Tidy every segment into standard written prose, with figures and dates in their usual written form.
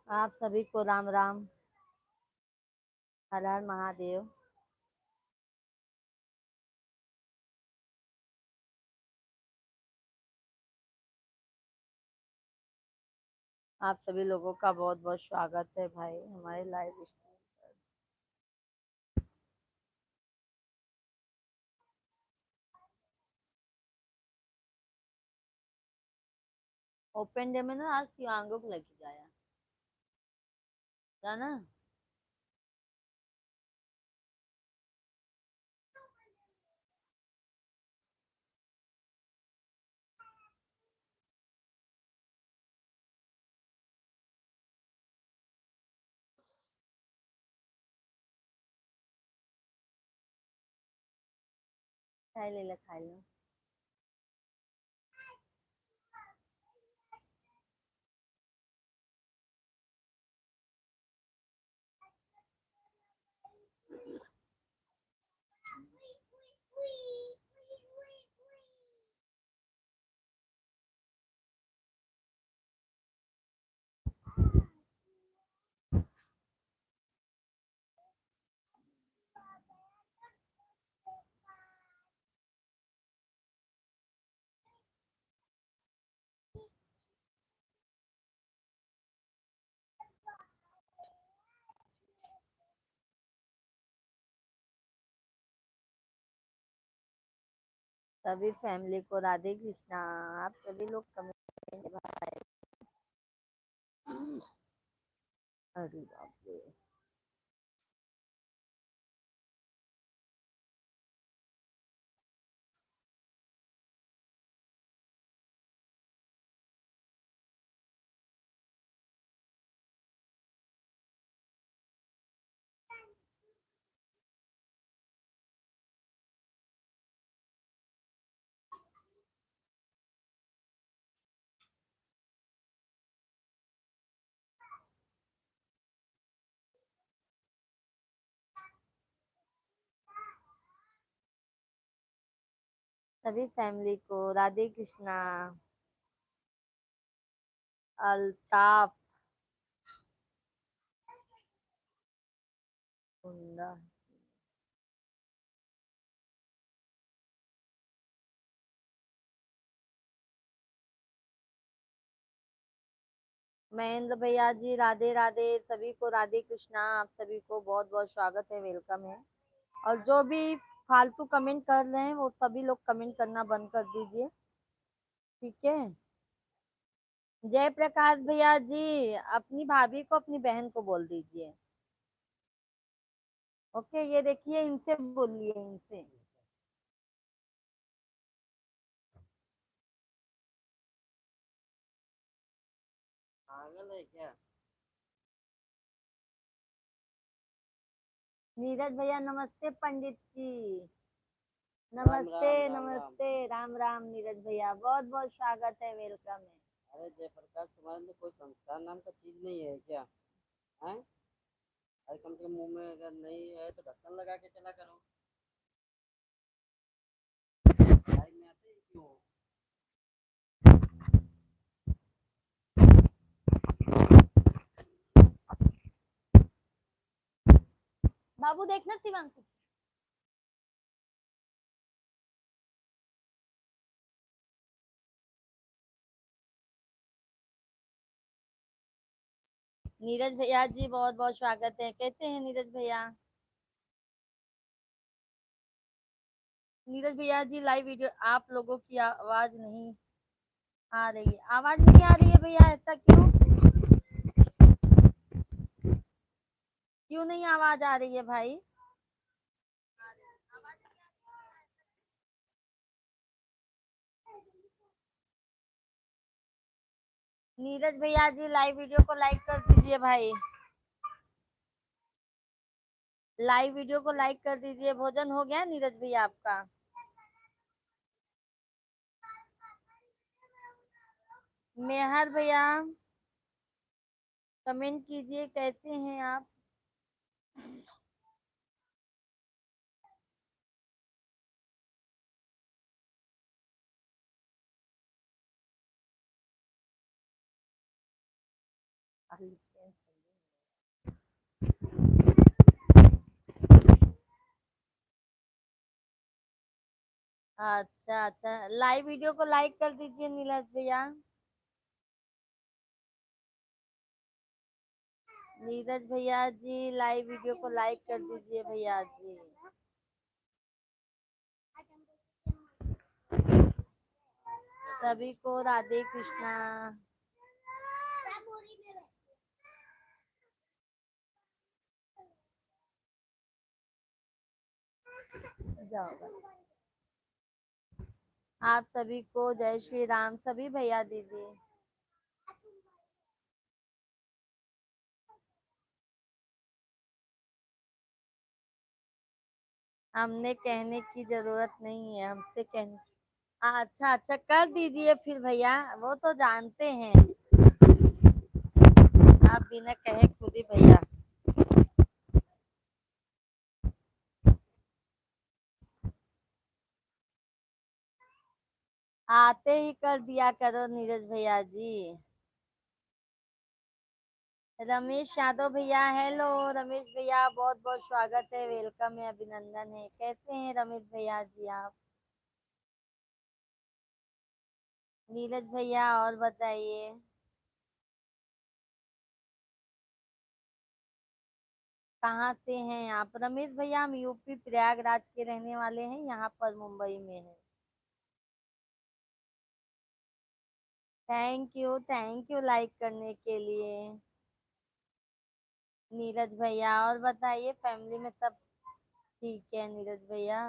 आप सभी को राम राम। हर हर महादेव। आप सभी लोगों का बहुत बहुत स्वागत है भाई हमारे लाइव स्ट्रीम पर। ओपन डे में ना आज शिवांगो को लेके जाया जाना। खाई ले ले खाई लो। सभी फैमिली को राधे कृष्णा। आप सभी लोग कमेंट भाई। अरे बाप रे। सभी फैमिली को राधे कृष्णा। अल्ताफ हुंडा। महेंद्र भैया जी राधे राधे। सभी को राधे कृष्णा। आप सभी को बहुत बहुत स्वागत है, वेलकम है। और जो भी फालतू कमेंट कर रहे हैं वो सभी लोग कमेंट करना बंद कर दीजिए। ठीक है। जय प्रकाश भैया जी अपनी भाभी को अपनी बहन को बोल दीजिए। ओके, ये देखिए इनसे बोलिए इनसे। पागल है क्या? नीरज भैया नमस्ते पंडित जी। नमस्ते नमस्ते राम राम नीरज भैया बहुत बहुत स्वागत है, वेलकम है। अरे जयप्रकाश, तुम्हारे अंदर कोई संस्कार नाम का चीज नहीं है क्या? है? अरे कम से कम मुंह में अगर नहीं है तो ढक्कन लगा के चला करो। भाई में आते ही क्यों? बाबू देखना शिवांग कुछ। नीरज भैया जी बहुत बहुत स्वागत है, कैसे हैं नीरज भैया? नीरज भैया जी लाइव वीडियो आप लोगों की आवाज नहीं आ रही है। आवाज नहीं आ रही है भैया, ऐसा क्यों? क्यों नहीं आवाज आ रही है भाई? नीरज भैया जी लाइव वीडियो को लाइक कर दीजिए भाई। लाइव वीडियो को लाइक कर दीजिए। भोजन हो गया नीरज भैया आपका? मेहर भैया कमेंट कीजिए, कैसे हैं आप? अच्छा अच्छा, लाइव वीडियो को लाइक कर दीजिए नीरज भैया। नीरज भैया जी लाइव वीडियो को लाइक कर दीजिए भैया जी। सभी को राधे कृष्णा। जाओ, आप सभी को जय श्री राम, सभी भैया दीदी। हमने कहने की जरूरत नहीं है, हमसे कहने। अच्छा अच्छा, कर दीजिए फिर भैया, वो तो जानते हैं। आप बिना कहे खुद ही भैया। आते ही कर दिया करो नीरज भैया जी। रमेश यादव भैया, हेलो रमेश भैया, बहुत बहुत स्वागत है, वेलकम है, अभिनंदन है। कैसे हैं रमेश भैया जी आप? नीरज भैया और बताइए। कहाँ से हैं आप? रमेश भैया हम यूपी प्रयागराज के रहने वाले हैं, यहाँ पर मुंबई में है। थैंक यू लाइक करने के लिए नीरज भैया। और बताइए फैमिली में सब ठीक है नीरज भैया?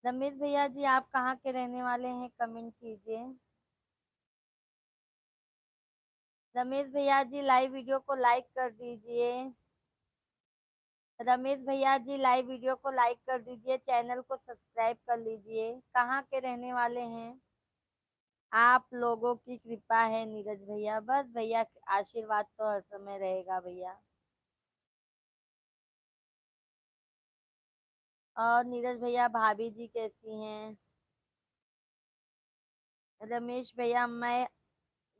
रमेश भैया जी आप कहाँ के रहने वाले हैं, कमेंट कीजिए। रमेश भैया जी लाइव वीडियो को लाइक कर दीजिए। रमेश भैया जी लाइव वीडियो को लाइक कर दीजिए, चैनल को सब्सक्राइब कर लीजिए। कहाँ के रहने वाले हैं? आप लोगों की कृपा है नीरज भैया, बस भैया आशीर्वाद तो हर समय रहेगा भैया। और नीरज भैया भाभी जी कैसी हैं? रमेश भैया मैं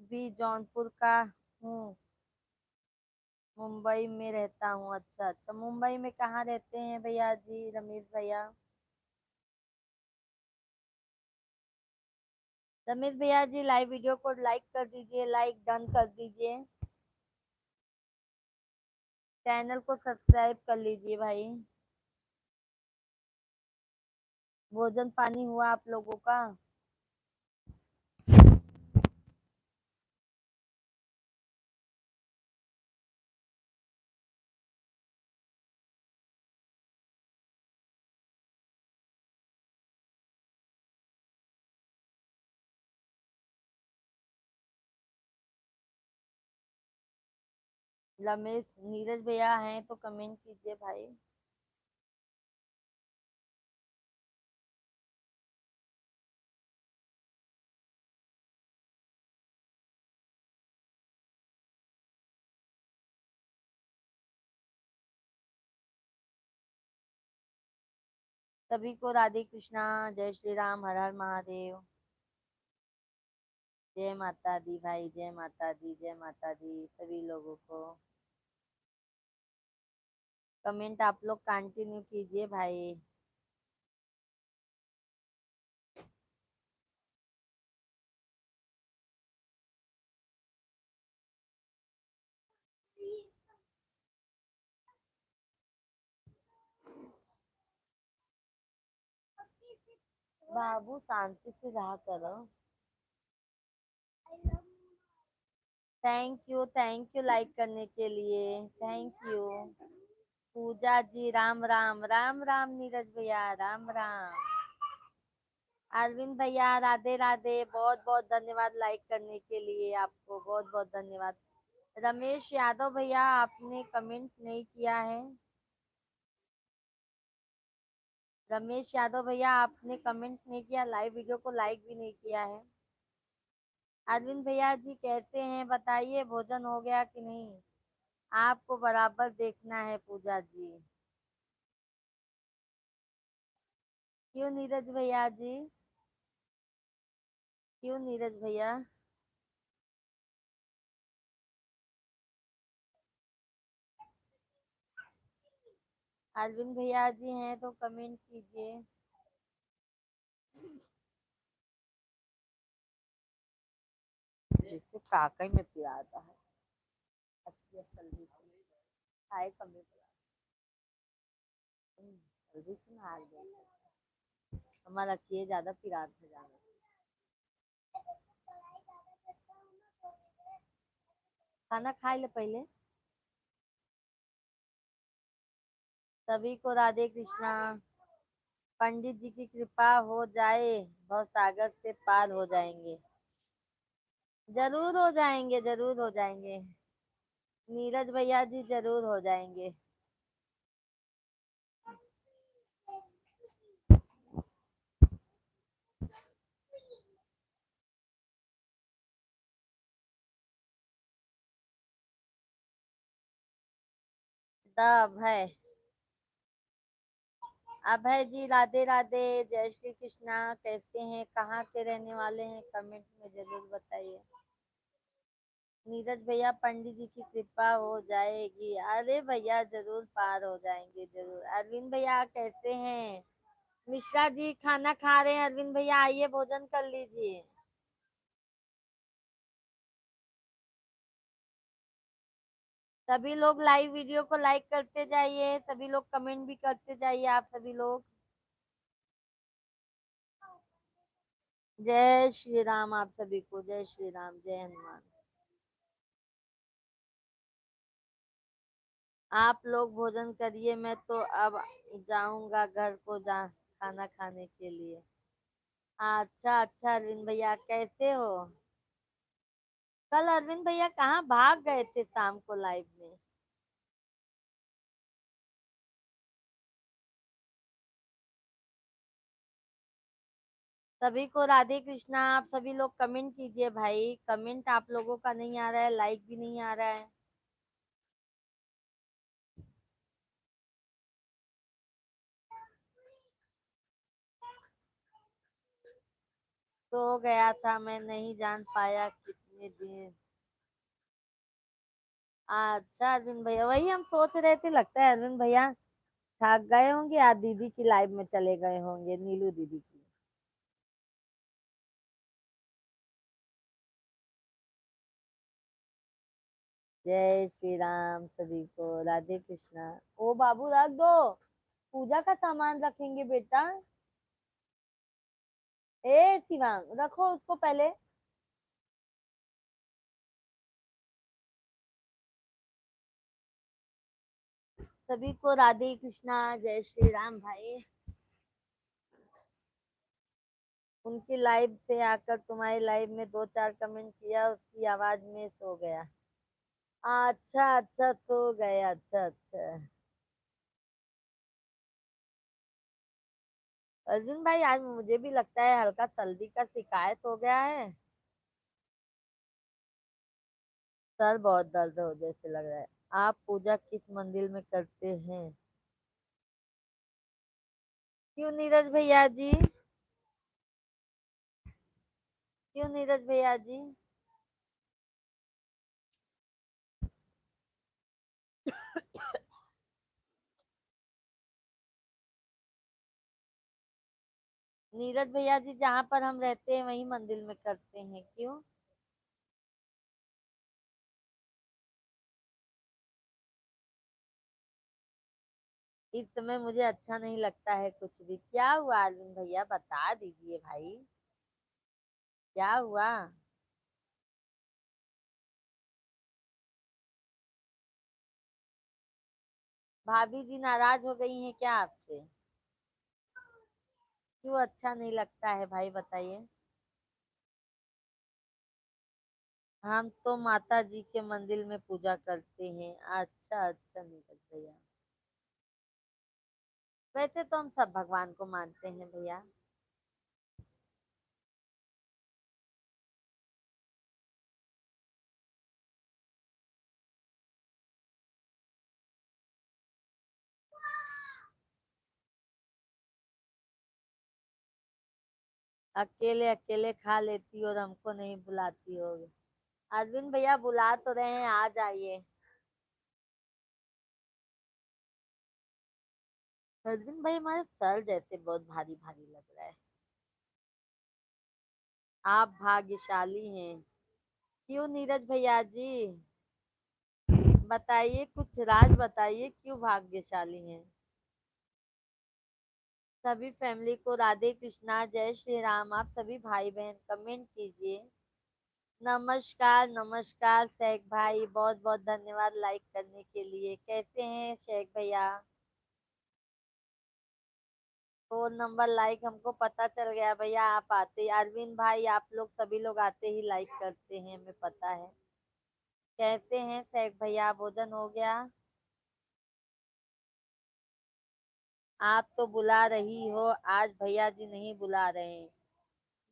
भी जौनपुर का हूँ, मुंबई में रहता हूँ। अच्छा अच्छा, मुंबई में कहाँ रहते हैं भैया जी रमेश भैया? रमेश भैया जी लाइव वीडियो को लाइक कर दीजिए, लाइक डन कर दीजिए, चैनल को सब्सक्राइब कर लीजिए भाई। भोजन पानी हुआ आप लोगों का? रमेश नीरज भैया हैं तो कमेंट कीजिए भाई। सभी को राधे कृष्णा, जय श्री राम, हर हर महादेव। जय माता दी भाई, जय माता दी, जय माता दी सभी लोगों को। कमेंट आप लोग कंटिन्यू कीजिए भाई। बाबू शांति से रहा करो। थैंक यू लाइक करने के लिए, थैंक यू। पूजा जी राम राम, राम राम नीरज भैया, राम राम। अरविंद भैया राधे राधे, बहुत बहुत धन्यवाद लाइक करने के लिए, आपको बहुत बहुत धन्यवाद। रमेश यादव भैया आपने कमेंट नहीं किया है। रमेश यादव भैया आपने कमेंट नहीं किया, लाइव वीडियो को लाइक भी नहीं किया है। अरविंद भैया जी कहते हैं बताइए भोजन हो गया कि नहीं? आपको बराबर देखना है पूजा जी। क्यों नीरज भैया जी? क्यों नीरज भैया? अरविंद भैया जी हैं तो कमेंट कीजिए। जिससे काकई में पिलाता है अच्छी जल्दी से खाए कमी जल्दी से ना आ गया हमारा रखिए ज्यादा पिरात है जाना खाना खाए ले पहले सभी को राधे कृष्णा पंडित जी की कृपा हो जाए भव सागर से पार हो जाएंगे जरूर हो जाएंगे जरूर हो जाएंगे नीरज भैया जी जरूर हो जाएंगे तब है अभय जी राधे राधे जय श्री कृष्णा कैसे हैं कहाँ के रहने वाले हैं कमेंट में जरूर बताइए नीरज भैया पंडित जी की कृपा हो जाएगी अरे भैया जरूर पार हो जाएंगे जरूर अरविंद भैया कैसे हैं मिश्रा जी खाना खा रहे हैं अरविंद भैया आइए भोजन कर लीजिए सभी लोग लाइव वीडियो को लाइक करते जाइए सभी लोग कमेंट भी करते जाइए आप सभी लोग जय श्री राम आप सभी को जय श्री राम जय हनुमान आप लोग भोजन करिए मैं तो अब जाऊंगा घर को जा खाना खाने के लिए अच्छा अच्छा अरविंद भैया कैसे हो कल अरविंद भैया कहाँ भाग गए थे शाम को लाइव में सभी को राधे कृष्णा आप सभी लोग कमेंट कीजिए भाई कमेंट आप लोगों का नहीं आ रहा है लाइक भी नहीं आ रहा है तो गया था मैं नहीं जान पाया कितने दिन अच्छा अरविंद भैया वही हम सोच रहे थे लगता है अरविंद भैया थक गए होंगे या दीदी की लाइव में चले गए होंगे नीलू दीदी की जय श्री राम सभी को राधे कृष्णा ओ बाबू रख दो पूजा का सामान रखेंगे बेटा ए शिवांग रखो उसको पहले सभी को राधे कृष्णा जय श्री राम भाई उनकी लाइव से आकर तुम्हारी लाइव में दो चार कमेंट किया उसकी आवाज में सो गया अच्छा अच्छा सो गए अच्छा अच्छा अर्जुन भाई आज मुझे भी लगता है हल्का सर्दी का शिकायत हो गया है सर बहुत दर्द हो जैसे लग रहा है आप पूजा किस मंदिर में करते हैं क्यों नीरज भैया जी क्यों नीरज भैया जी नीरज भैया जी जहाँ पर हम रहते हैं वही मंदिर में करते हैं क्यों इस समय मुझे अच्छा नहीं लगता है कुछ भी क्या हुआ अरविंद भैया बता दीजिए भाई क्या हुआ भाभी जी नाराज हो गई हैं क्या आपसे क्यों अच्छा नहीं लगता है भाई बताइए हम तो माता जी के मंदिर में पूजा करते हैं अच्छा अच्छा नीरज भैया वैसे तो हम सब भगवान को मानते हैं भैया अकेले अकेले खा लेती और हमको नहीं बुलाती हो अरविंद भैया बुला तो रहे हैं आ जाइए अरविंद भाई हमारे सर जैसे बहुत भारी भारी लग रहा है आप भाग्यशाली हैं। क्यों नीरज भैया जी, बताइए, कुछ राज बताइए, क्यों भाग्यशाली हैं। सभी फैमिली को राधे कृष्णा, जय श्री राम। आप सभी भाई बहन कमेंट कीजिए। नमस्कार नमस्कार शेख भाई, बहुत बहुत धन्यवाद लाइक करने के लिए। कैसे हैं शेख भैया। फोन नंबर लाइक हमको पता चल गया भैया, आप आते, अरविंद भाई आप लोग सभी लोग आते ही लाइक करते हैं, हमें पता है। कैसे हैं शेख भैया, भोजन हो गया। आप तो बुला रही हो, आज भैया जी नहीं बुला रहे हैं।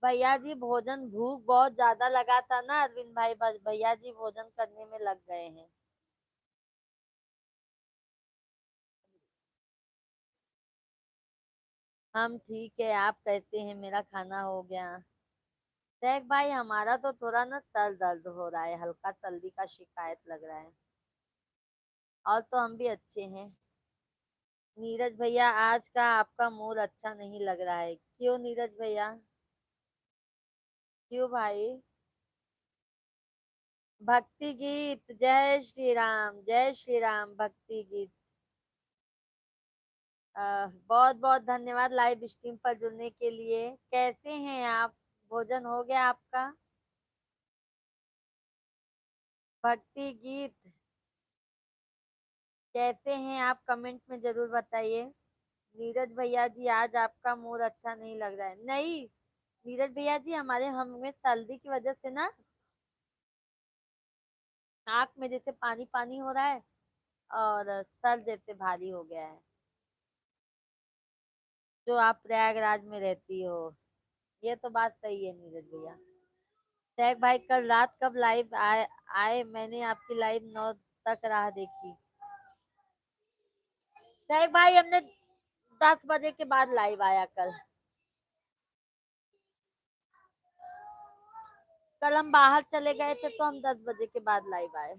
भैया जी भोजन, भूख बहुत ज्यादा लगा था ना अरविंद भाई, बस भैया जी भोजन करने में लग गए हैं। हम ठीक है, आप कैसे हैं, मेरा खाना हो गया। शेख भाई हमारा तो थोड़ा ना सर दर्द हो रहा है, हल्का सर्दी का शिकायत लग रहा है। और तो हम भी अच्छे हैं। नीरज भैया आज का आपका मूड अच्छा नहीं लग रहा है, क्यों नीरज भैया। क्यों भाई। भक्ति गीत, जय श्री राम जय श्री राम, भक्ति गीत। बहुत बहुत धन्यवाद लाइव स्ट्रीम पर जुड़ने के लिए। कैसे हैं आप, भोजन हो गया आपका। भक्ति गीत कैसे हैं आप, कमेंट में जरूर बताइए। नीरज भैया जी आज आपका मूड अच्छा नहीं लग रहा है। नहीं नीरज भैया जी, हमारे हमें सर्दी की वजह से ना आँख में जैसे पानी पानी हो रहा है, और सर जैसे भारी हो गया है। जो आप प्रयागराज में रहती हो, ये तो बात सही है नीरज भैया। शेख भाई कल रात कब लाइव आए, मैंने आपकी लाइव 9 तक राह देखी। शेख भाई हमने 10 बजे के बाद लाइव आया कल। कल हम बाहर चले गए थे तो हम 10 बजे के बाद लाइव आए।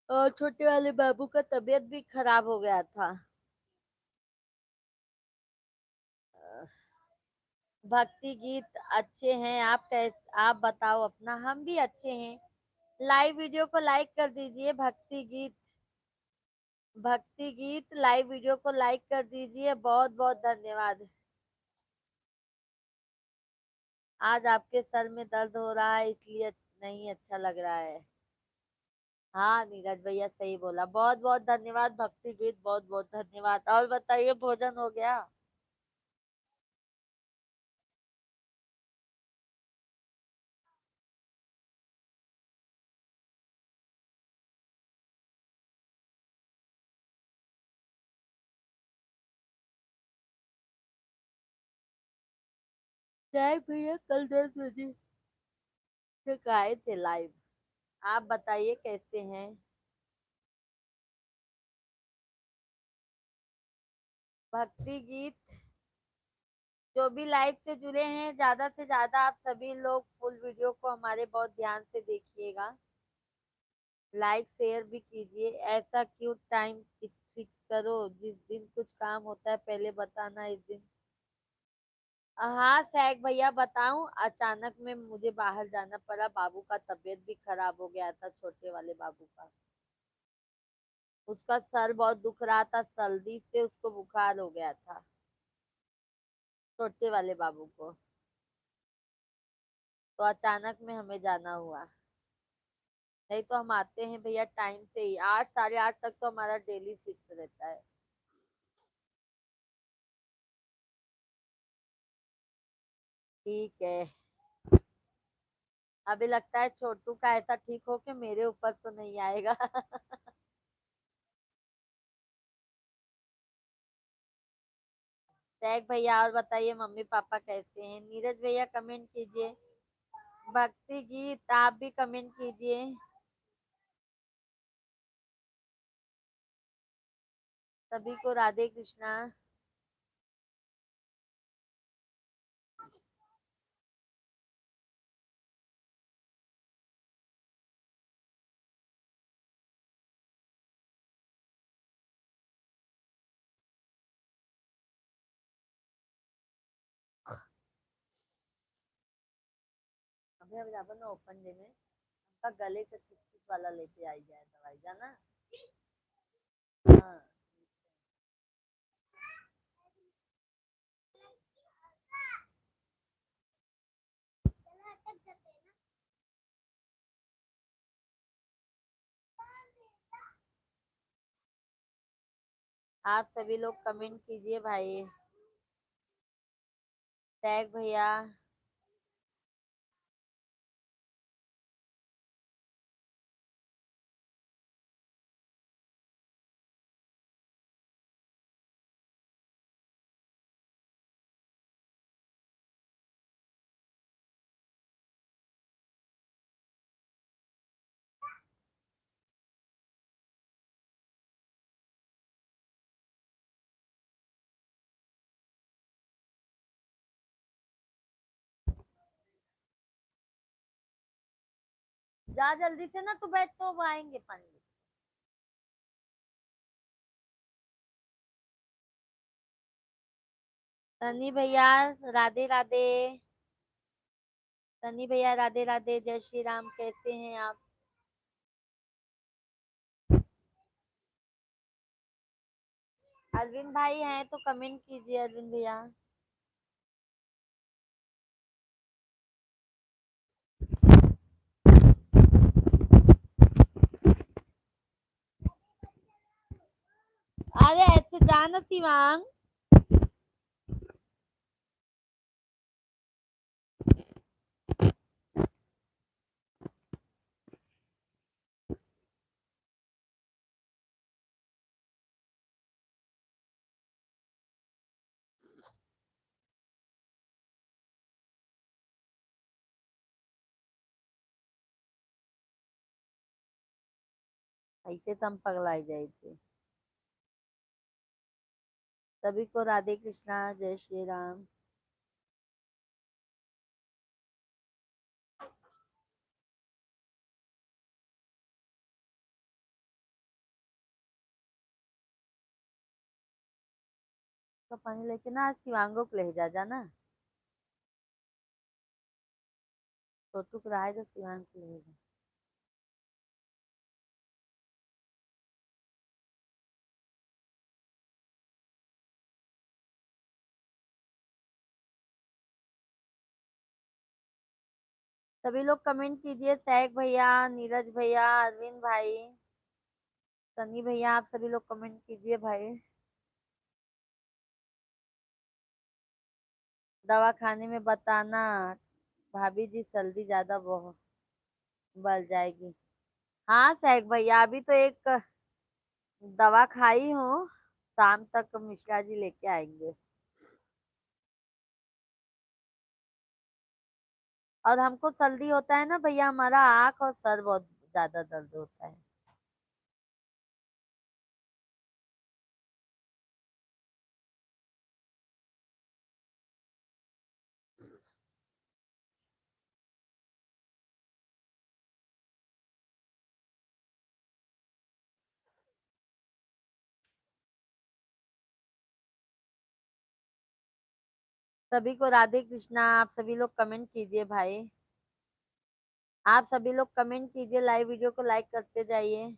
और छोटे वाले बाबू का तबीयत भी खराब हो गया था। भक्ति गीत अच्छे हैं, आप बताओ अपना। हम भी अच्छे हैं। लाइव वीडियो को लाइक कर दीजिए। भक्ति गीत लाइव वीडियो को लाइक कर दीजिए, बहुत बहुत धन्यवाद। आज आपके सर में दर्द हो रहा है इसलिए नहीं अच्छा लग रहा है। हाँ नीरज भैया सही बोला, बहुत बहुत धन्यवाद भक्ति गीत, बहुत बहुत धन्यवाद। और बताइए भोजन हो गया। जय भैया कल 10 बजे तक आए थे लाइव। आप बताइए कैसे हैं। भक्ति गीत, जो भी लाइव से जुड़े हैं, ज्यादा से ज्यादा आप सभी लोग फुल वीडियो को हमारे बहुत ध्यान से देखिएगा। लाइक शेयर भी कीजिए। ऐसा क्यों टाइम फिक्स करो, जिस दिन कुछ काम होता है पहले बताना इस दिन। हाँ सैक भैया बताऊं, अचानक में मुझे बाहर जाना पड़ा, बाबू का तबीयत भी खराब हो गया था, छोटे वाले बाबू का। उसका सर बहुत दुख रहा था, सर्दी से उसको बुखार हो गया था, छोटे वाले बाबू को। तो अचानक में हमें जाना हुआ। नहीं तो हम आते हैं भैया टाइम से ही, 8 साढ़े 8 तक तो हमारा डेली फिक्स रहता है। ठीक है। अभी लगता है छोटू का ऐसा ठीक हो के मेरे ऊपर तो नहीं आएगा। टैग भैया और बताइए मम्मी पापा कैसे हैं। नीरज भैया कमेंट कीजिए। भक्ति गीत आप भी कमेंट कीजिए। सभी को राधे कृष्णा। अभी हम जाकर ना ओपन डे में उनका गले का किस किस वाला लेके आई जाए दवाई जाना। हाँ आप सभी लोग कमेंट कीजिए भाई। टैग भैया। जा जल्दी से ना, तू बैठ तो वो आएंगे पानी। सनी भैया राधे राधे। सनी भैया राधे राधे, जय श्री राम, कैसे हैं आप? अरविंद भाई हैं तो कमेंट कीजिए अरविंद भैया। अरे ऐसे जाना शिवांग। ऐसे तो हम पगलाई जाए थे। सभी को राधे कृष्णा, जय श्री राम। तो पानी लेके ना आज शिवांगो को ले जा जाना। छोटू को रहा तो शिवांग को ले जा। सभी लोग कमेंट कीजिए, तैग भैया, नीरज भैया, अरविंद भाई, सनी भैया, आप सभी लोग कमेंट कीजिए भाई। दवा खाने में बताना भाभी जी, सर्दी ज्यादा बहुत बढ़ जाएगी। हाँ सैग भैया, अभी तो एक दवा खाई हूँ, शाम तक मिश्रा जी लेके आएंगे। और हमको सर्दी होता है ना भैया, हमारा आँख और सर बहुत ज्यादा दर्द होता है। सभी को राधे कृष्णा, आप सभी लोग कमेंट कीजिए भाई। आप सभी लोग कमेंट कीजिए, लाइव वीडियो को लाइक करते जाइए।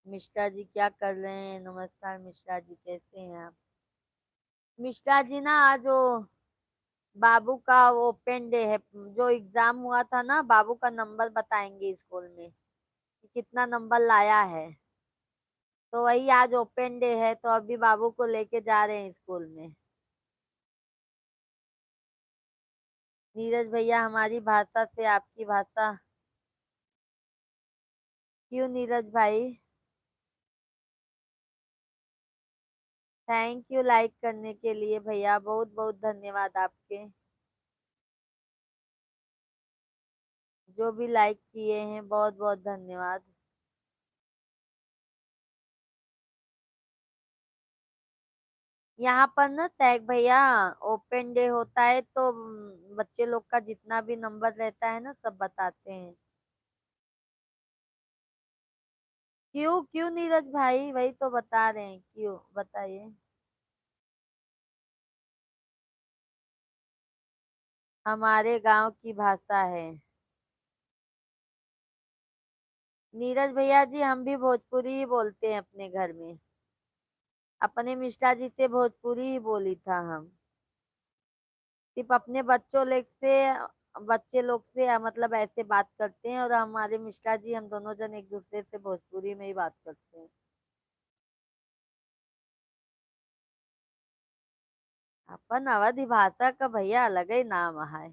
मिश्रा जी क्या कर रहे हैं? नमस्कार मिश्रा जी, कैसे हैं आप? मिश्रा जी ना आज वो बाबू का वो ओपन डे है, जो एग्जाम हुआ था ना, बाबू का नंबर बताएंगे स्कूल में कि कितना नंबर लाया है। तो वही आज ओपन डे है, तो अभी बाबू को लेके जा रहे हैं स्कूल में। नीरज भैया, हमारी भाषा से आपकी भाषा क्यों नीरज भाई? थैंक यू लाइक करने के लिए भैया, बहुत बहुत धन्यवाद आपके, जो भी लाइक किए हैं बहुत बहुत धन्यवाद। यहाँ पर ना सैक भैया ओपन डे होता है तो बच्चे लोग का जितना भी नंबर रहता है ना सब बताते हैं। क्यों क्यों नीरज भाई, वही तो बता रहे हैं, क्यों बताइए। हमारे गांव की भाषा है। नीरज भैया जी हम भी भोजपुरी ही बोलते हैं अपने घर में। अपने मिश्रा जी से भोजपुरी ही बोली था हम। सिर्फ अपने बच्चे लोग से मतलब ऐसे बात करते हैं, और हमारे मिश्रा जी हम दोनों जन एक दूसरे से भोजपुरी में ही बात करते हैं। अपन अवधि भाषा का भैया अलग ही नाम है।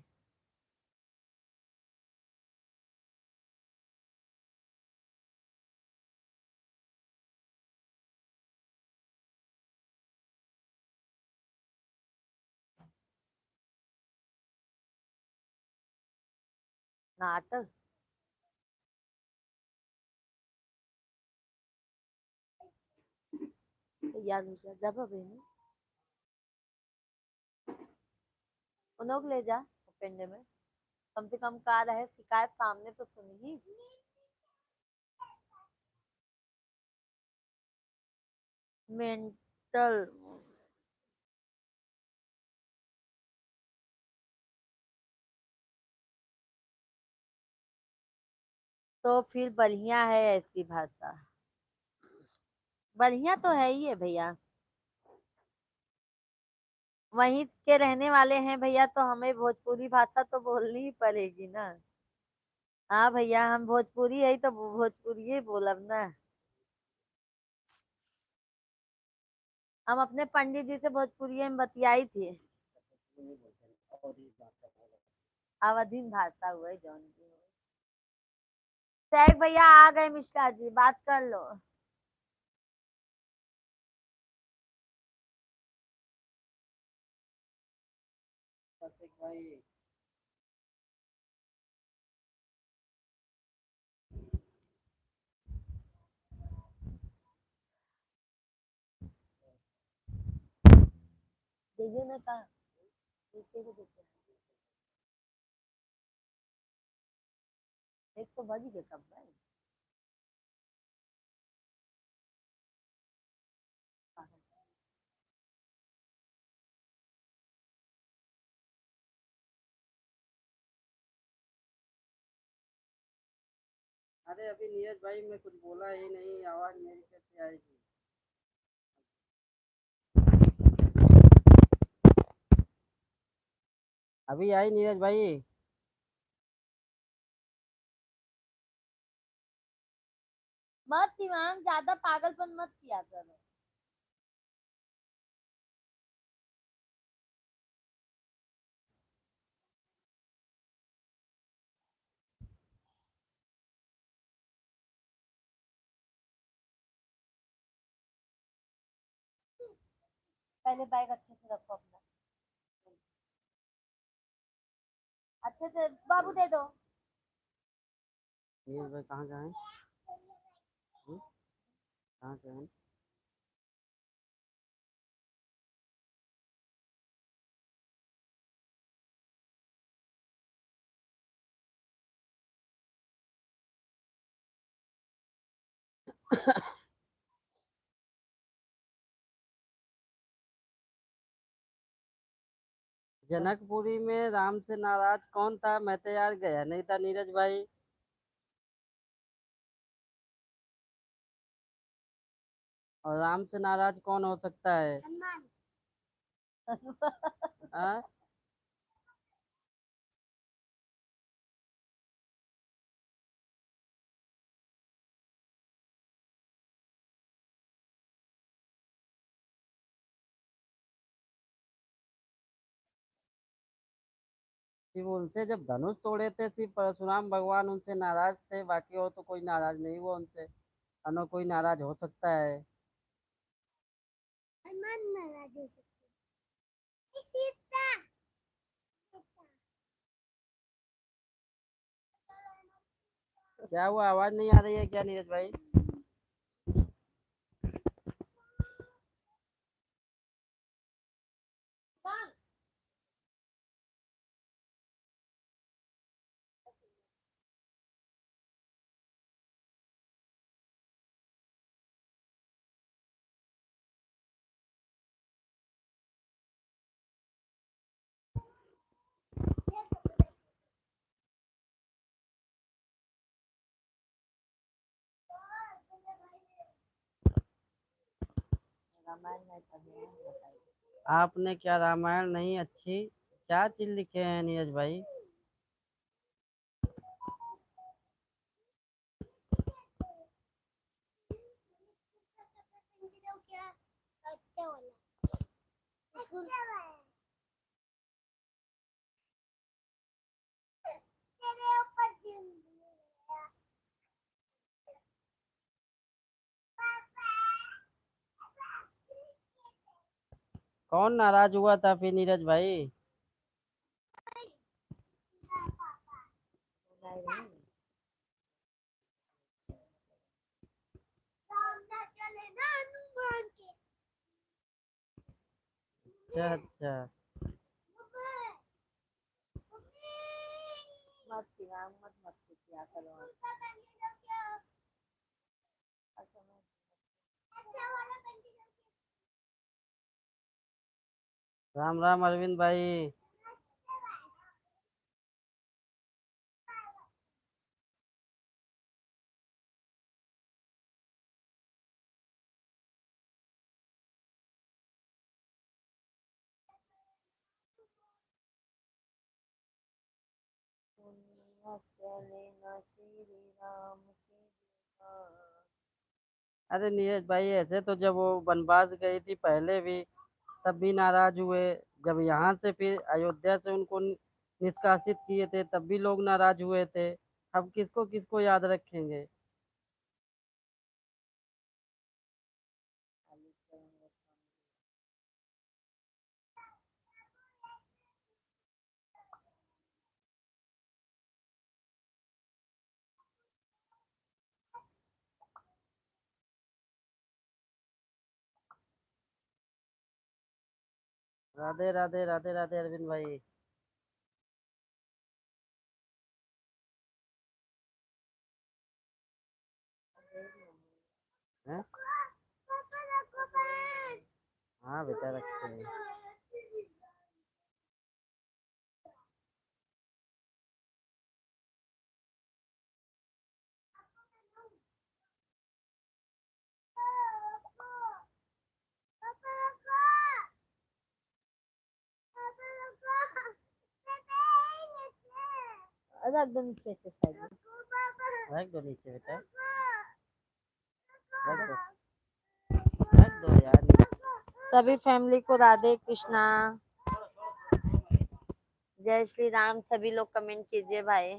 नाटक। याद जब अभी नहीं उन ले जा पेंडे में, कम से कम कार है शिकायत सामने तो सुनगी। मेंटल। तो फिर बढ़िया है ऐसी भाषा। बढ़िया तो है ही है भैया। वहीं के रहने वाले हैं भैया तो हमें भोजपुरी भाषा तो बोलनी ही पड़ेगी ना। हाँ भैया हम भोजपुरी है तो भोजपुरी ही बोलब ना। हम अपने पंडित जी से भोजपुरी में बतियाई थी। अवधिन भाषा हुआ है जौन भी हो। शेख भैया आ गए, मिश्रा जी बात कर लो। दीदी ने कहा नीचे को देते हैं। एक तो बज गए कब भाई। अरे अभी नीरज भाई मैं कुछ बोला ही नहीं, आवाज मेरी कैसे आएगी। अभी आई नीरज भाई। मत शिवांग ज्यादा पागलपन मत किया करो। पहले बैग अच्छे से रखो अपना। अच्छे से बाबू दे दो। नीरज भाई कहाँ गए? हम्म, कहाँ गए? जनकपुरी में राम से नाराज कौन था? मैं तो यार गया नहीं था नीरज भाई। और राम से नाराज कौन हो सकता है? हाँ। सिर्फ उनसे जब धनुष तोड़े थे सिर्फ परशुराम भगवान उनसे नाराज थे, बाकी और तो कोई नाराज नहीं हुआ उनसे। अनो कोई नाराज हो सकता है? हनुमान नाराज हो सकता है। क्या हुआ, आवाज नहीं आ रही है क्या नीरज भाई? रामायण नहीं पढ़े हैं, बताइए। आपने क्या रामायण नहीं अच्छी क्या चीज लिखे हैं नीरज भाई? कौन नाराज हुआ था फिर नीरज भाई? नहीं, नहीं। अच्छा अच्छा। मत पिला मत मत पिया करो आप। अच्छा, राम राम अरविंद भाई। पुण्य चले न श्री राम की दुआ। अरे नीरज भाई ऐसे तो जब वो वनवास गई थी पहले भी तब भी नाराज हुए। जब यहाँ से फिर अयोध्या से उनको निष्कासित किए थे तब भी लोग नाराज हुए थे। अब किसको किसको याद रखेंगे? राधे राधे राधे राधे अरविंद भाई। हैं? हाँ बेटा रखते हैं। रख दो नीचे के साइड में। रख दो नीचे बेटा। रख दो। रख दो यार नीचे। सभी फैमिली को राधे कृष्णा, जय श्री राम। सभी लोग कमेंट कीजिए भाई।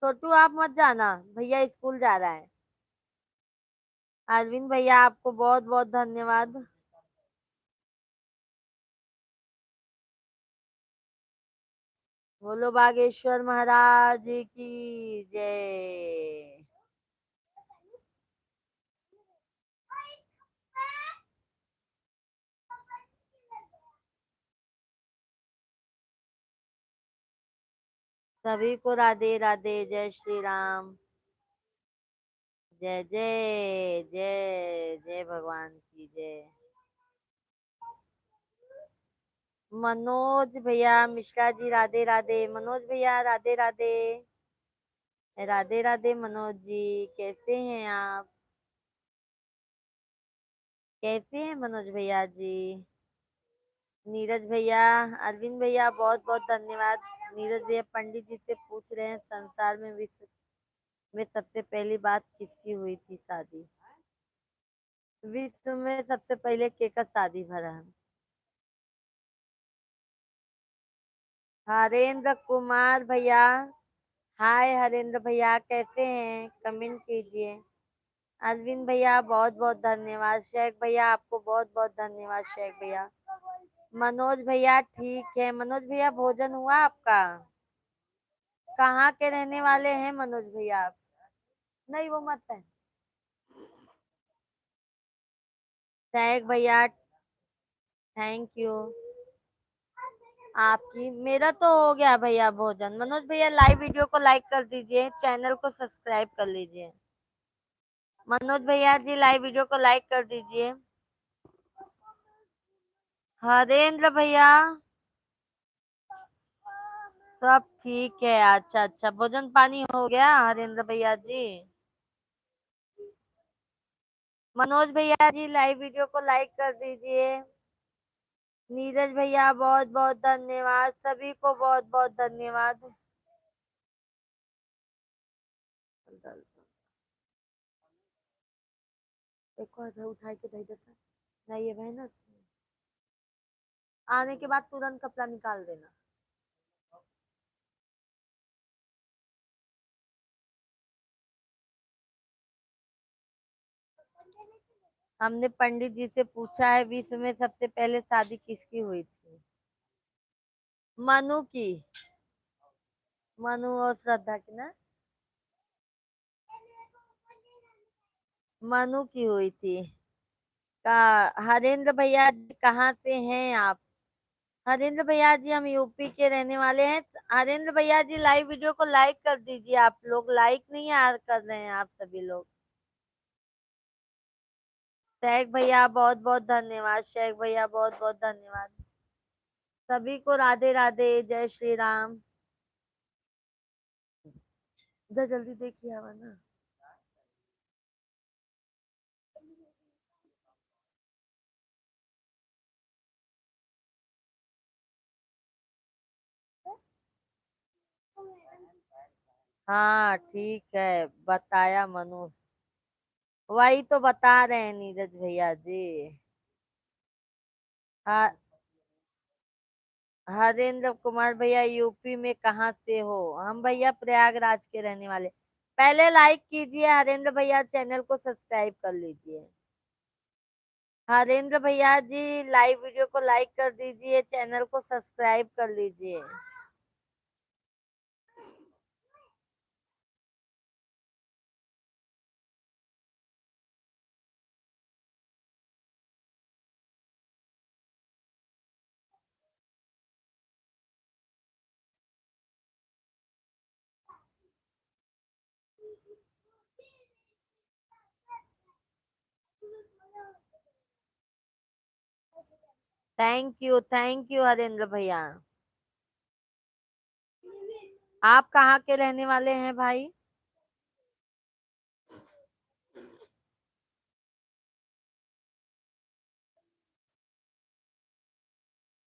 छोटू आप मत जाना, भैया स्कूल जा रहा है। अरविंद भैया आपको बहुत बहुत धन्यवाद। बोलो बागेश्वर महाराज की जय। सभी को राधे राधे, जय श्री राम। जय जय जय जय भगवान की जय। मनोज भैया मिश्रा जी राधे राधे। मनोज भैया राधे राधे। राधे राधे मनोज जी, कैसे हैं आप? कैसे हैं मनोज भैया जी? नीरज भैया, अरविंद भैया बहुत बहुत धन्यवाद। नीरज भैया पंडित जी से पूछ रहे हैं संसार में विश्व में सबसे पहली बात किसकी हुई थी शादी? विश्व में सबसे पहले केकर शादी भरा है? हरेंद्र कुमार भैया, हाय हरेंद्र भैया, कैसे हैं? कमेंट कीजिए। अरविंद भैया बहुत बहुत धन्यवाद। शेख भैया आपको बहुत बहुत धन्यवाद। शेख भैया, मनोज भैया ठीक है। मनोज भैया भोजन हुआ आपका? कहाँ के रहने वाले हैं मनोज भैया आप? नहीं वो मत है। शेख भैया थैंक यू। आपकी मेरा तो हो गया भैया भोजन। मनोज भैया लाइव वीडियो को लाइक कर दीजिए, चैनल को सब्सक्राइब कर लीजिए। मनोज भैया जी लाइव वीडियो को लाइक कर दीजिए। हरेंद्र भैया सब ठीक है। अच्छा अच्छा, भोजन पानी हो गया हरेंद्र भैया जी। मनोज भैया जी लाइव वीडियो को लाइक कर दीजिए। नीरज भैया बहुत बहुत धन्यवाद, सभी को बहुत बहुत धन्यवाद। देखो इधर उठा के दे देता नहीं, ये है ना, आने के बाद तुरंत कपड़ा निकाल देना। हमने पंडित जी से पूछा है विश्व में सबसे पहले शादी किसकी हुई थी? मनु की। मनु और श्रद्धा की ना, मनु की हुई थी। का हरेंद्र भैया जी कहाँ से हैं आप? हरेंद्र भैया जी हम यूपी के रहने वाले हैं। हरेंद्र भैया जी लाइव वीडियो को लाइक कर दीजिए। आप लोग लाइक नहीं यार कर रहे हैं आप सभी लोग। शेख भैया बहुत बहुत धन्यवाद। शेख भैया बहुत बहुत धन्यवाद। सभी को राधे राधे, जय श्री राम। इधर जल्दी देखिए आवा ना। हाँ ठीक है, बताया मनु। वही तो बता रहे हैं नीरज भैया जी। हाँ, हरेंद्र कुमार भैया यूपी में कहाँ से हो? हम भैया प्रयागराज के रहने वाले। पहले लाइक कीजिए हरेंद्र भैया, चैनल को सब्सक्राइब कर लीजिए। हरेंद्र भैया जी लाइव वीडियो को लाइक कर दीजिए, चैनल को सब्सक्राइब कर लीजिए। थैंक यू हरेंद्र भैया। आप कहाँ के रहने वाले हैं भाई?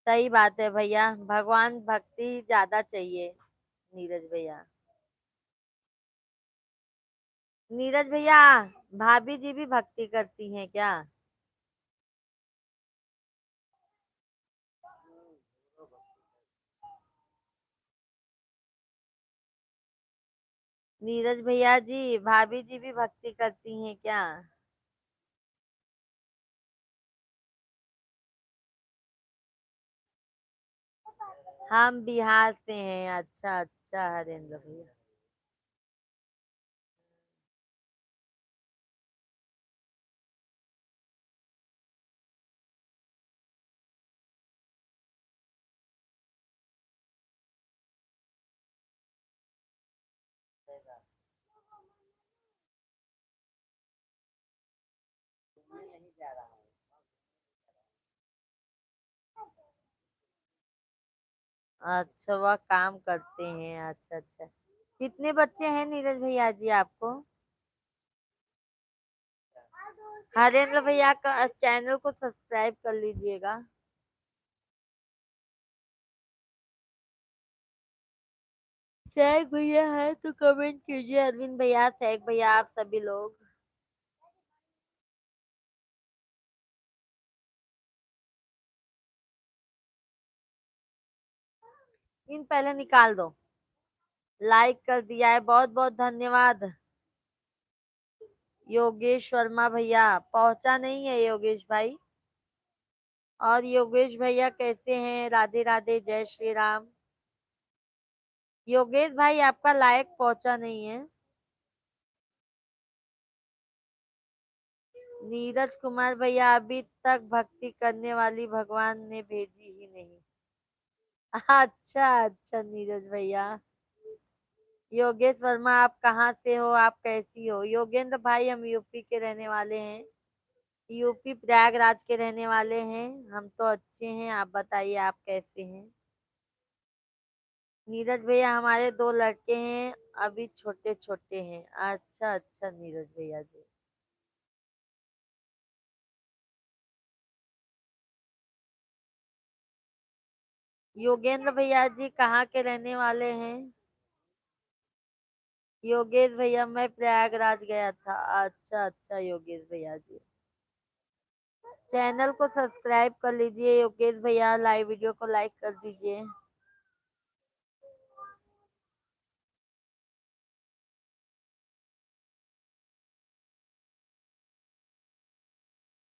सही बात है भैया, भगवान भक्ति ज्यादा चाहिए नीरज भैया। नीरज भैया भाभी जी भी भक्ति करती हैं क्या? नीरज भैया जी भाभी जी भी भक्ति करती हैं क्या? हम बिहार से हैं। अच्छा अच्छा हरेंद्र भैया। अच्छा वह काम करते हैं। अच्छा अच्छा, कितने बच्चे हैं नीरज भैया जी आपको? हरेंद्र भैया का चैनल को सब्सक्राइब कर लीजिएगा। शेख भैया है तो कमेंट कीजिए। अरविंद भैया, शेख भैया, आप सभी लोग। इन पहले निकाल दो। लाइक कर दिया है, बहुत बहुत धन्यवाद। योगेश वर्मा भैया पहुंचा नहीं है योगेश भाई। और योगेश भैया कैसे हैं? राधे राधे, जय श्री राम। योगेश भाई आपका लाइक पहुंचा नहीं है। नीरज कुमार भैया अभी तक भक्ति करने वाली भगवान ने भेजी ही नहीं। अच्छा अच्छा नीरज भैया। योगेश वर्मा आप कहाँ से हो, आप कैसी हो? योगेंद्र भाई हम यूपी के रहने वाले हैं, यूपी प्रयागराज के रहने वाले हैं। हम तो अच्छे हैं, आप बताइए आप कैसे हैं? नीरज भैया हमारे दो लड़के हैं, अभी छोटे छोटे हैं। अच्छा अच्छा नीरज भैया जी। योगेंद्र भैया जी कहाँ के रहने वाले हैं? योगेश भैया मैं प्रयागराज गया था। अच्छा अच्छा योगेश भैया जी। चैनल को सब्सक्राइब कर लीजिए योगेश भैया, लाइव वीडियो को लाइक कर दीजिए।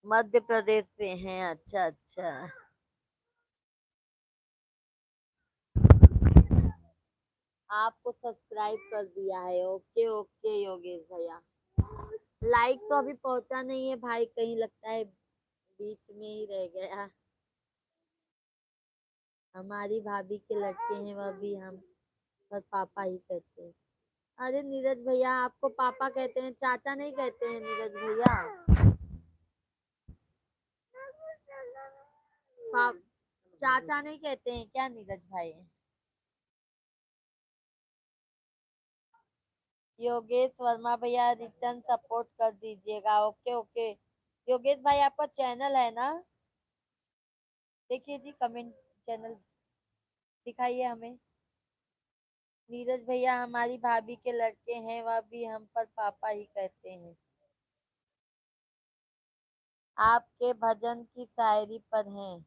मध्य प्रदेश से हैं, अच्छा अच्छा। आपको सब्सक्राइब कर दिया है, ओके ओके योगेश भैया। लाइक तो अभी पहुंचा नहीं है भाई, कहीं लगता है बीच में ही रह गया। हमारी भाभी के लड़के हैं, वह भी हम पर पापा ही कहते हैं। अरे नीरज भैया आपको पापा कहते हैं, चाचा नहीं कहते हैं नीरज भैया? पाप चाचा नहीं कहते हैं क्या नीरज भाई? योगेश वर्मा भैया रिटर्न सपोर्ट कर दीजिएगा, ओके ओके। योगेश भाई आपका चैनल है ना? देखिए जी कमेंट, चैनल दिखाइए हमें। नीरज भैया हमारी भाभी के लड़के हैं, वह भी हम पर पापा ही कहते हैं। आपके भजन की शायरी पर हैं,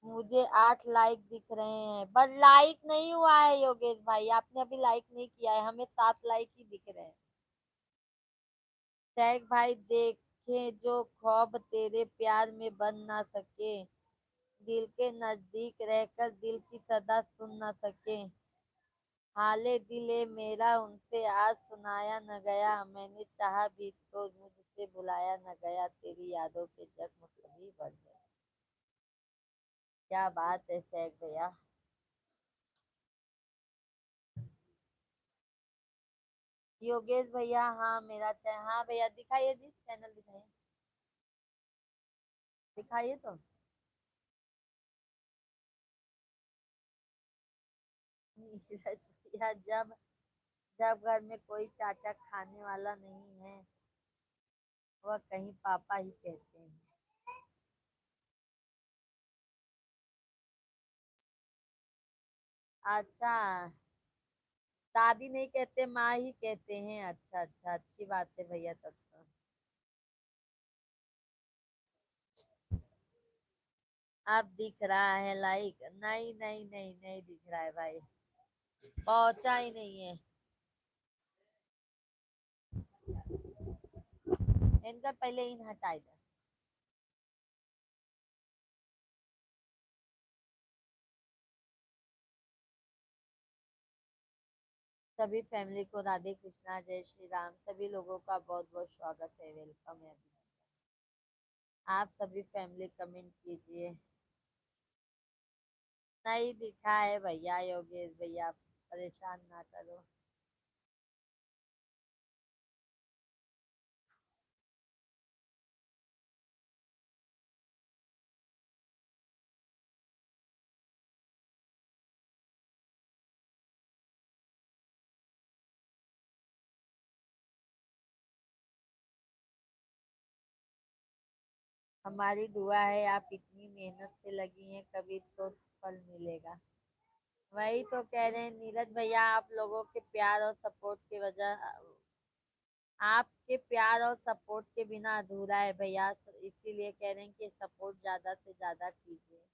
मुझे 8 लाइक दिख रहे हैं, बट लाइक नहीं हुआ है योगेश भाई, आपने अभी लाइक नहीं किया है, हमें 7 लाइक ही दिख रहे हैं। टैग भाई देखे जो ख्वाब तेरे प्यार में बन ना सके, दिल के नजदीक रहकर दिल की सदा सुन ना सके, हाले दिले मेरा उनसे आज सुनाया न गया, मैंने चाहा भी तो मुझसे बुलाया न गया, तेरी यादों के जख्म कभी बढ़ गए। क्या बात है सैग भैया। योगेश भैया हाँ मेरा चैनल, हाँ भैया दिखाइए जी, चैनल दिखाइए, दिखाइए तो। नीरज भैया जब जब घर में कोई चाचा खाने वाला नहीं है, वह कहीं पापा ही कहते हैं। अच्छा, दादी नहीं कहते, माँ ही कहते हैं। अच्छा अच्छा, अच्छी बात है भैया तब तो। अब दिख रहा है लाइक? नहीं नहीं नहीं नहीं दिख रहा है भाई, पहुंचा ही नहीं है। इनका पहले इन हटा इधर। सभी फैमिली को राधे कृष्णा, जय श्री राम, सभी लोगों का बहुत बहुत स्वागत है, वेलकम है। आप सभी फैमिली कमेंट कीजिए। नहीं दिखा है भैया योगेश भैया, परेशान ना करो। हमारी दुआ है आप इतनी मेहनत से लगी हैं, कभी तो फल मिलेगा। वही तो कह रहे हैं नीरज भैया, आप लोगों के प्यार और सपोर्ट की वजह, आपके प्यार और सपोर्ट के बिना अधूरा है भैया, इसीलिए कह रहे हैं कि सपोर्ट ज्यादा से ज्यादा कीजिए।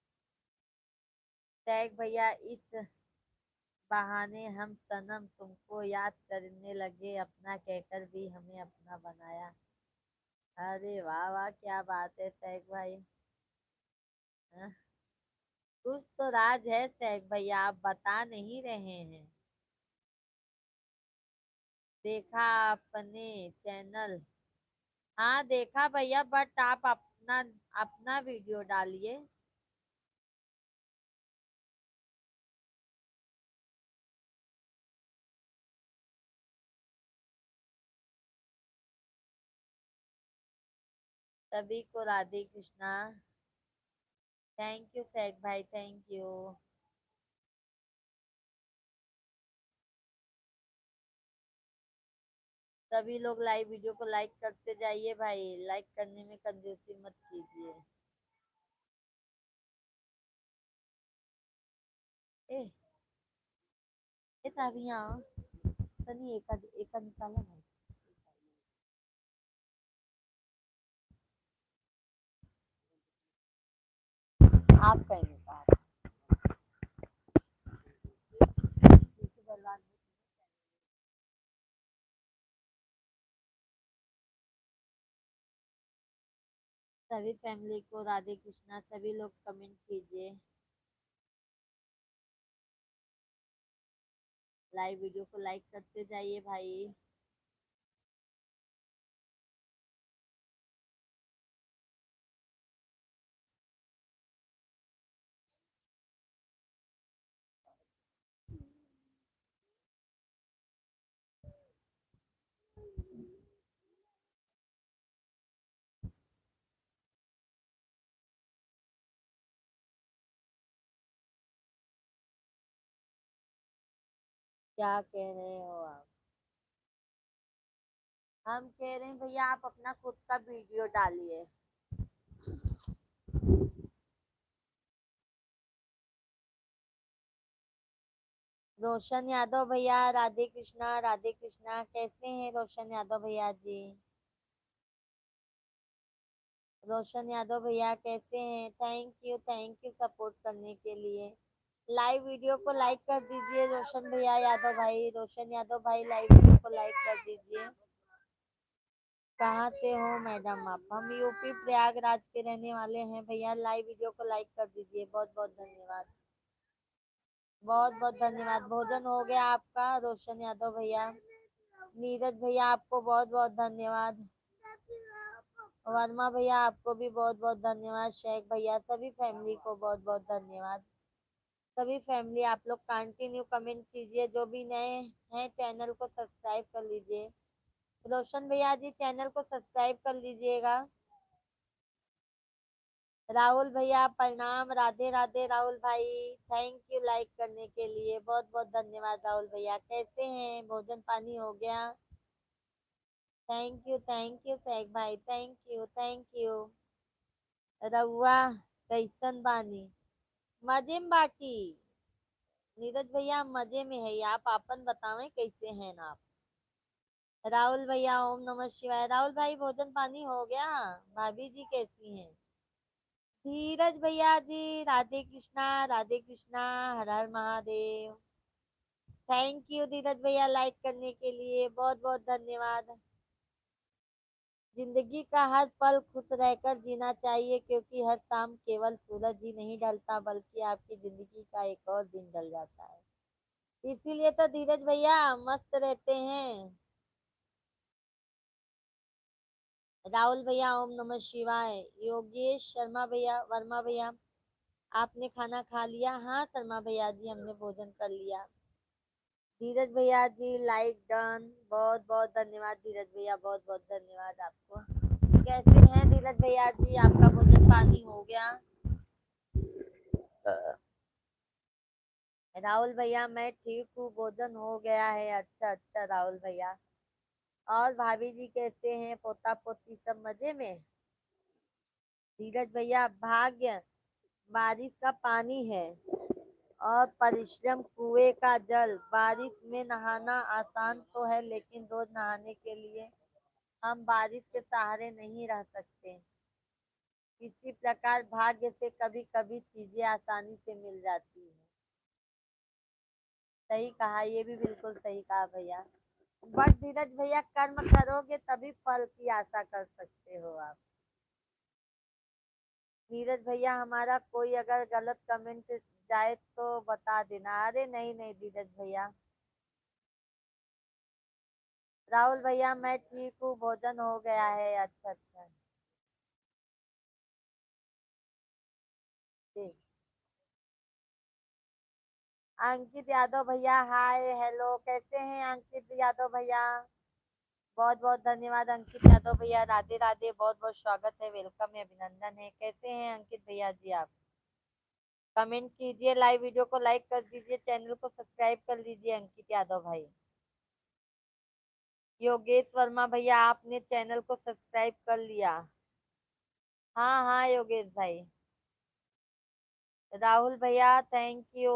टैग भैया इस बहाने हम सनम तुमको याद करने लगे, अपना कहकर भी हमें अपना बनाया। अरे वाह वाह, क्या बात है सैग भाई। हाँ, कुछ तो राज है सैग भैया, आप बता नहीं रहे हैं। देखा आपने चैनल हाँ देखा भैया, बट आप अपना अपना वीडियो डालिए। सभी को राधे कृष्णा। थैंक यू सैक भाई, थैंक यू। सभी लोग लाइव वीडियो को लाइक करते जाइए भाई, लाइक करने में कंजूसी मत कीजिए। ए ए साहब यहाँ सनी एका निकाला भाई। आप कहीं निकाल बर्बाद। सभी फैमिली को राधे कृष्णा, सभी लोग कमेंट कीजिए, लाइव वीडियो को लाइक करते जाइए भाई। क्या कह रहे हो आप? हम कह रहे हैं भैया आप अपना खुद का वीडियो डालिए। रोशन यादव भैया राधे कृष्णा, राधे कृष्णा। कैसे हैं रोशन यादव भैया जी? रोशन यादव भैया कैसे हैं? थैंक यू सपोर्ट करने के लिए। लाइव वीडियो को लाइक कर दीजिए रोशन भैया, यादव भाई, रोशन यादव भाई, लाइव वीडियो को लाइक कर दीजिए। कहाँ से हो मैडम आप? हम यूपी प्रयागराज के रहने वाले हैं भैया। लाइव वीडियो को लाइक कर दीजिए, बहुत बहुत धन्यवाद। बहुत बहुत धन्यवाद। भोजन हो गया आपका रोशन यादव भैया? नीरज भैया आपको बहुत बहुत धन्यवाद। वर्मा भैया आपको भी बहुत बहुत धन्यवाद। शेख भैया, सभी फैमिली को बहुत बहुत धन्यवाद। सभी फैमिली आप लोग कंटिन्यू कमेंट कीजिए, जो भी नए हैं चैनल को सब्सक्राइब कर लीजिए। रोशन भैया जी चैनल को सब्सक्राइब कर लीजिएगा। राहुल भैया प्रणाम, राधे राधे राहुल भाई। थैंक यू लाइक करने के लिए, बहुत बहुत धन्यवाद राहुल भैया। कैसे हैं? भोजन पानी हो गया? थैंक यू सैक भाई, थैंक यू। रउआ कैसन बानी? मजे में बाटी। नीरज भैया मजे में है, आप अपन बतावें कैसे हैं आप? राहुल भैया ओम नमः शिवाय। राहुल भाई भोजन पानी हो गया? भाभी जी कैसी हैं? धीरज भैया जी राधे कृष्णा, हर हर महादेव। थैंक यू धीरज भैया लाइक करने के लिए, बहुत बहुत धन्यवाद। जिंदगी का हर पल खुश रहकर जीना चाहिए, क्योंकि हर शाम केवल सूरज ही नहीं ढलता बल्कि आपकी जिंदगी का एक और दिन ढल जाता है। इसीलिए तो धीरज भैया मस्त रहते हैं। राहुल भैया ओम नमः शिवाय। योगेश शर्मा भैया, वर्मा भैया आपने खाना खा लिया? हाँ शर्मा भैया जी हमने भोजन कर लिया। धीरज भैया जी लाइक डन, बहुत बहुत धन्यवाद धीरज भैया, बहुत बहुत धन्यवाद आपको। कैसे हैं धीरज भैया जी? आपका भोजन पानी हो गया? राहुल भैया मैं ठीक हूँ, भोजन हो गया है। अच्छा अच्छा राहुल भैया। और भाभी जी कैसे हैं? पोता पोती सब मजे में? धीरज भैया भाग्य बारिश का पानी है और परिश्रम कुएं का जल। बारिश में नहाना आसान तो है, लेकिन रोज नहाने के लिए हम बारिश के सहारे नहीं रह सकते। इसी प्रकार भाग्य से कभी कभी चीजें आसानी से मिल जाती है। सही कहा, ये भी बिल्कुल सही कहा भैया। बट धीरज भैया कर्म करोगे तभी फल की आशा कर सकते हो आप। नीरज भैया हमारा कोई अगर गलत कमेंट जाए तो बता देना। अरे नहीं नहीं धीरज भैया। राहुल भैया मैं ठीक हूँ, भोजन हो गया है। अच्छा अच्छा ठीक। अंकित यादव भैया हाय हेलो, कैसे हैं अंकित यादव भैया? बहुत बहुत धन्यवाद अंकित यादव भैया, राधे राधे, बहुत बहुत स्वागत है, वेलकम है, अभिनंदन है। कैसे हैं अंकित भैया जी आप? कमेंट कीजिए, लाइव वीडियो को लाइक कर दीजिए, चैनल को सब्सक्राइब कर लीजिए अंकित यादव भाई। योगेश वर्मा भैया आपने चैनल को सब्सक्राइब कर लिया? हाँ हाँ योगेश भाई। राहुल भैया थैंक यू।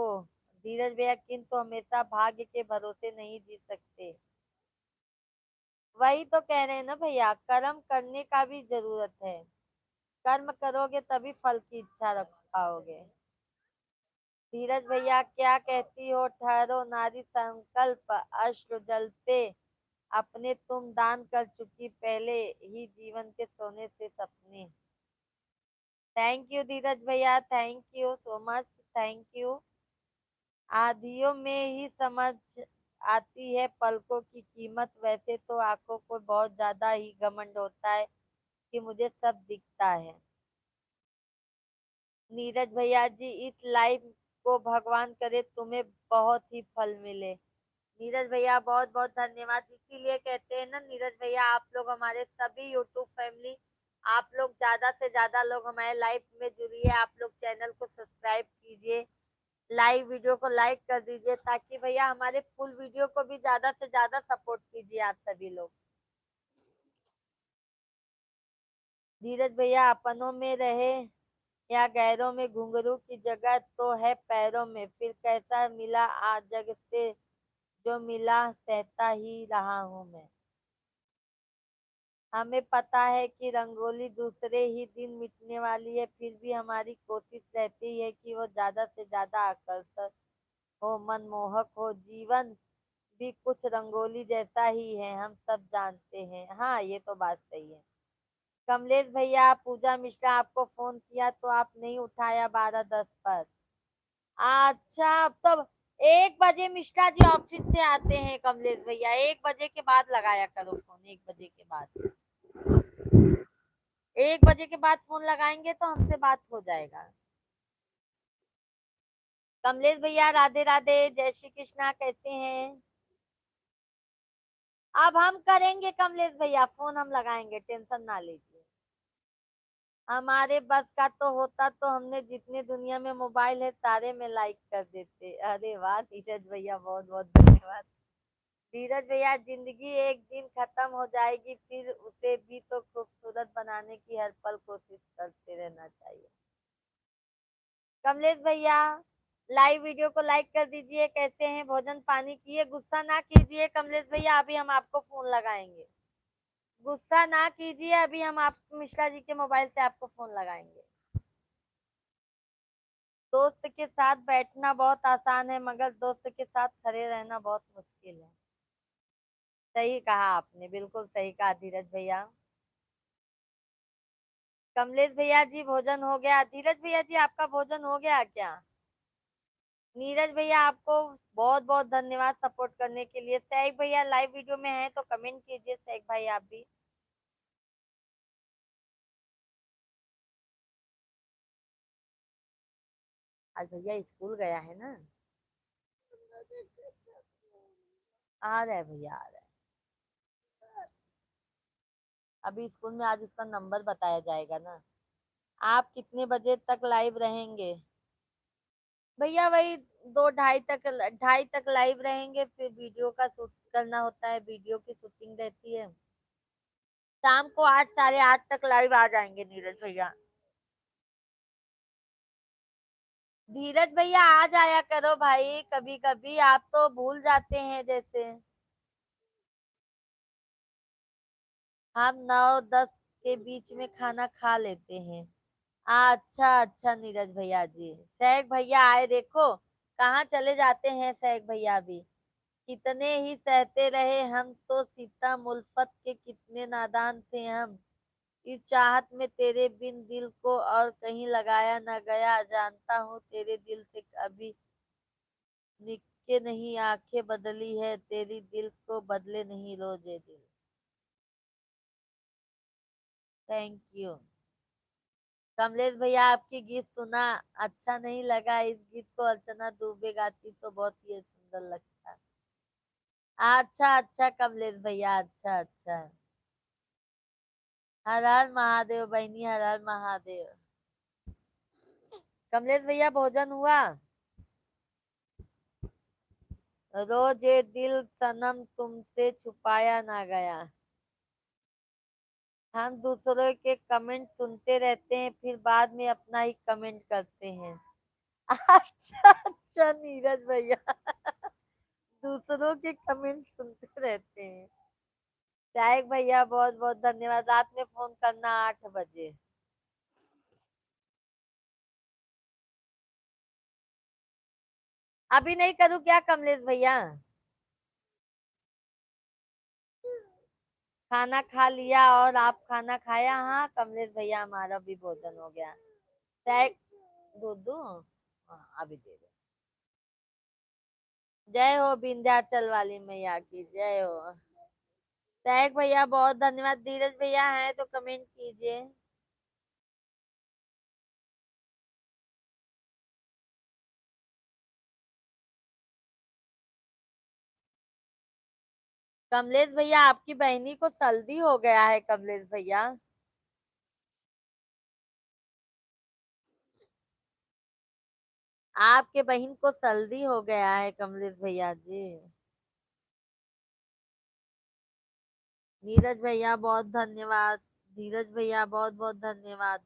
धीरज भैया किंतु हमेशा भाग्य के भरोसे नहीं जी सकते। वही तो कह रहे हैं ना भैया, कर्म करने का भी जरूरत है। कर्म करोगे तभी फल की इच्छा रख पाओगे। धीरज भैया क्या कहती हो, ठहरो नारी संकल्प अश्रु जलते अपने, तुम दान कर चुकी पहले ही जीवन के सोने से सपने। थैंक यू धीरज भैया, thank you so much, thank you. आधियों में ही समझ आती है पलकों की कीमत, वैसे तो आंखों को बहुत ज्यादा ही घमंड होता है कि मुझे सब दिखता है। नीरज भैया जी इस लाइफ को भगवान करे तुम्हें बहुत ही फल मिले। नीरज भैया बहुत बहुत धन्यवाद। इसीलिए कहते हैं ना नीरज भैया, आप लोग हमारे सभी यूट्यूब फैमिली, आप लोग ज्यादा से ज्यादा लोग हमारे लाइफ में जुड़िए, आप लोग चैनल को सब्सक्राइब कीजिए, लाइव वीडियो को लाइक कर दीजिए, ताकि भैया हमारे फुल वीडियो को भी ज्यादा से ज्यादा सपोर्ट कीजिए आप सभी लोग। धीरज भैया अपनों में रहे या गैरों में, घुंघरू की जगह तो है पैरों में, फिर कैसा मिला आज जग से, जो मिला सहता ही रहा हूं मैं। हमें पता है कि रंगोली दूसरे ही दिन मिटने वाली है, फिर भी हमारी कोशिश रहती है कि वो ज्यादा से ज्यादा आकर्षक हो, मनमोहक हो। जीवन भी कुछ रंगोली जैसा ही है, हम सब जानते हैं। हाँ ये तो बात सही है। कमलेश भैया पूजा मिश्रा आपको फोन किया तो आप नहीं उठाया 12:10 पर। अच्छा तब 1 बजे मिश्रा जी ऑफिस से आते हैं कमलेश भैया, 1 बजे के बाद लगाया करो फोन, 1 बजे के बाद। 1 बजे के बाद फोन लगाएंगे तो हमसे बात हो जाएगा। कमलेश भैया राधे राधे, जय श्री कृष्णा, कैसे हैं? अब हम करेंगे कमलेश भैया, फोन हम लगाएंगे, टेंशन ना लीजिए। हमारे बस का तो होता तो हमने जितने दुनिया में मोबाइल है सारे में लाइक कर देते। अरे वाह धीरज भैया, बहुत बहुत धन्यवाद। धीरज भैया जिंदगी एक दिन खत्म हो जाएगी, फिर उसे भी तो खूबसूरत बनाने की हर पल कोशिश करते रहना चाहिए। कमलेश भैया लाइव वीडियो को लाइक कर दीजिए, कैसे हैं, भोजन पानी किए? गुस्सा ना कीजिए कमलेश भैया, अभी हम आपको फोन लगाएंगे। गुस्सा ना कीजिए, अभी हम आप मिश्रा जी के मोबाइल से आपको फोन लगाएंगे। दोस्त के साथ बैठना बहुत आसान है, मगर दोस्त के साथ खड़े रहना बहुत मुश्किल है। सही कहा आपने, बिल्कुल सही कहा धीरज भैया। कमलेश भैया जी भोजन हो गया? धीरज भैया जी आपका भोजन हो गया क्या? नीरज भैया आपको बहुत बहुत धन्यवाद सपोर्ट करने के लिए। सैक भैया लाइव वीडियो में है तो कमेंट कीजिए, सैक भाई आप भी। आज भैया स्कूल गया है ना? आ रहा है भैया, आ रहा है। अभी स्कूल में आज उसका नंबर बताया जाएगा ना। आप कितने बजे तक लाइव रहेंगे? भैया वही 2 ढाई तक लाइव रहेंगे, फिर वीडियो का शूट करना होता है, वीडियो की शूटिंग रहती है। शाम को 8 साढ़े 8 तक लाइव आ जाएंगे नीरज भैया। धीरज भैया आ जाया करो भाई, कभी कभी आप तो भूल जाते हैं जैसे। हम 9-10 के बीच में खाना खा लेते हैं। अच्छा अच्छा नीरज भैया जी, सैक भैया आए देखो, कहाँ चले जाते हैं सैक भैया भी। कितने ही सहते रहे हम तो सीता मुल्फत के, कितने नादान थे हम, इस चाहत में तेरे बिन दिल को और कहीं लगाया न गया, जानता हूँ तेरे दिल से अभी के नहीं आंखें बदली है तेरी, दिल को बदले नहीं रोज ये दिल। थैंक यू कमलेश भैया, आपकी गीत सुना, अच्छा नहीं लगा। इस गीत को अर्चना दुबे गाती तो बहुत ही सुंदर लगता। अच्छा अच्छा कमलेश भैया, अच्छा अच्छा। हर हर महादेव बहनी, हर हर महादेव। कमलेश भैया भोजन हुआ? रोज ये दिल सनम तुमसे छुपाया ना गया। हम दूसरों के कमेंट सुनते रहते हैं, फिर बाद में अपना ही कमेंट करते हैं। अच्छा अच्छा नीरज भैया, दूसरों के कमेंट सुनते रहते हैं। साइक भैया बहुत बहुत धन्यवाद। रात में फोन करना 8 बजे। अभी नहीं करूँ क्या कमलेश भैया? खाना खा लिया और आप खाना खाया? हाँ कमलेश भैया, हमारा भी भोजन हो गया। साइक दूध दूँ? हाँ अभी दे दो। जय हो विंध्याचल वाली मैया की, जय हो। साइक भैया बहुत धन्यवाद। धीरज भैया हैं तो कमेंट कीजिए। कमलेश भैया, आपकी बहनी को सर्दी हो गया है कमलेश भैया। आपके बहन को सर्दी हो गया है कमलेश भैया जी। नीरज भैया बहुत धन्यवाद। धीरज भैया बहुत बहुत धन्यवाद।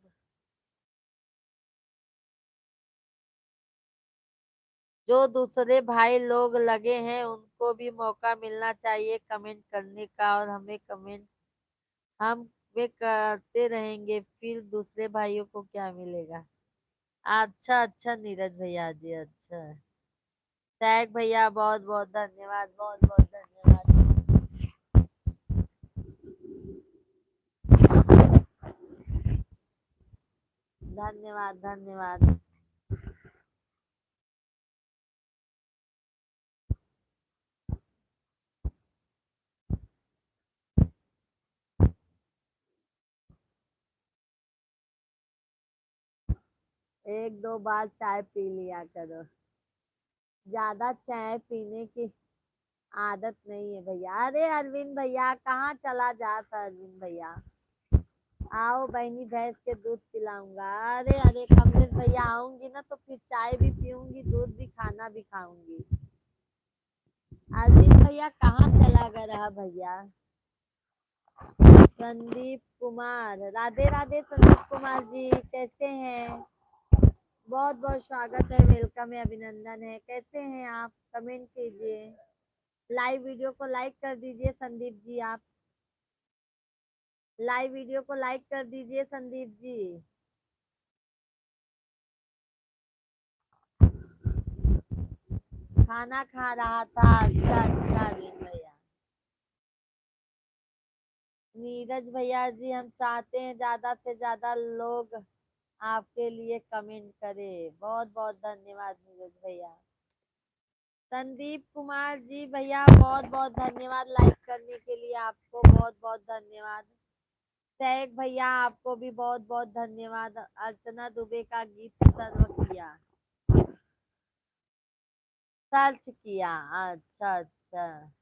जो दूसरे भाई लोग लगे हैं उनको भी मौका मिलना चाहिए कमेंट करने का, और हमें कमेंट हम वे करते रहेंगे, फिर दूसरे भाइयों को क्या मिलेगा? अच्छा अच्छा नीरज भैया जी, अच्छा। टैग भैया बहुत बहुत धन्यवाद, बहुत बहुत धन्यवाद। धन्यवाद धन्यवाद। एक दो बार चाय पी लिया करो, ज्यादा चाय पीने की आदत नहीं है भैया। अरे अरविंद भैया कहाँ चला जाता अरविंद भैया? आओ बहनी, भैंस के दूध पिलाऊंगा। अरे अरे कमलेश भैया, आऊंगी ना तो फिर चाय भी पीऊंगी, दूध भी, खाना भी खाऊंगी। अरविंद भैया कहाँ चला गया रहा भैया? संदीप कुमार, राधे राधे संदीप कुमार जी, कैसे हैं? बहुत बहुत स्वागत है, वेलकम है, अभिनंदन है। कैसे हैं आप? कमेंट कीजिए। लाइव वीडियो को लाइक कर दीजिए संदीप जी। आप लाइव वीडियो को लाइक कर दीजिए संदीप जी। खाना खा रहा था, अच्छा अच्छा अरविंद भैया। नीरज भैया जी, हम चाहते हैं ज्यादा से ज्यादा लोग आपके लिए कमेंट करें। बहुत बहुत धन्यवाद नीरज भैया। संदीप कुमार जी भैया बहुत बहुत धन्यवाद लाइक करने के लिए, आपको बहुत बहुत धन्यवाद। सैक भैया आपको भी बहुत बहुत धन्यवाद। अर्चना दुबे का गीत सर्व किया, सर्च किया, अच्छा अच्छा।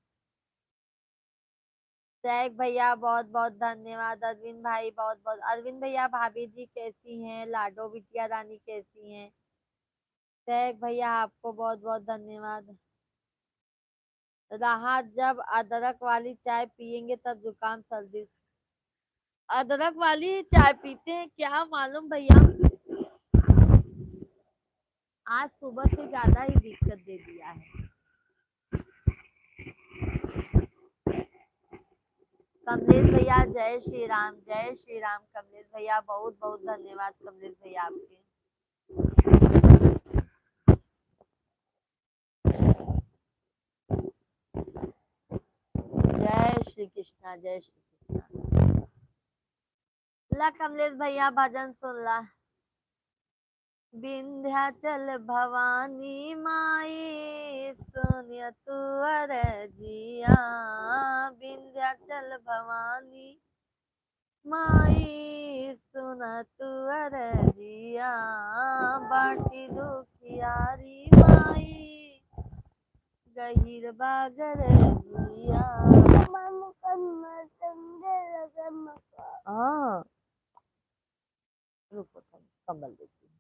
सैक भैया बहुत बहुत धन्यवाद। अरविंद भाई बहुत बहुत। अरविंद भैया भाभी जी कैसी हैं? लाडो बिटिया रानी कैसी हैं? सैक भैया आपको बहुत बहुत धन्यवाद। राहत, जब अदरक वाली चाय पियेंगे तब जुकाम सर्दी। अदरक वाली चाय पीते हैं क्या मालूम भैया, आज सुबह से ज्यादा ही दिक्कत दे दिया है। कमलेश भैया जय श्री राम, जय श्री राम। कमलेश भैया बहुत बहुत धन्यवाद। कमलेश भैया आपके, जय श्री कृष्णा, जय श्री कृष्णा। ला कमलेश भैया भजन सुन ला। विंध्याचल भवानी माई सुनिय तू अरजिया, विंध्याचल भवानी माई सुन तू अरजिया, बाटी दुखियारी माई गहीर बागर जिया। हाँ रुको कम्बल देती हूँ।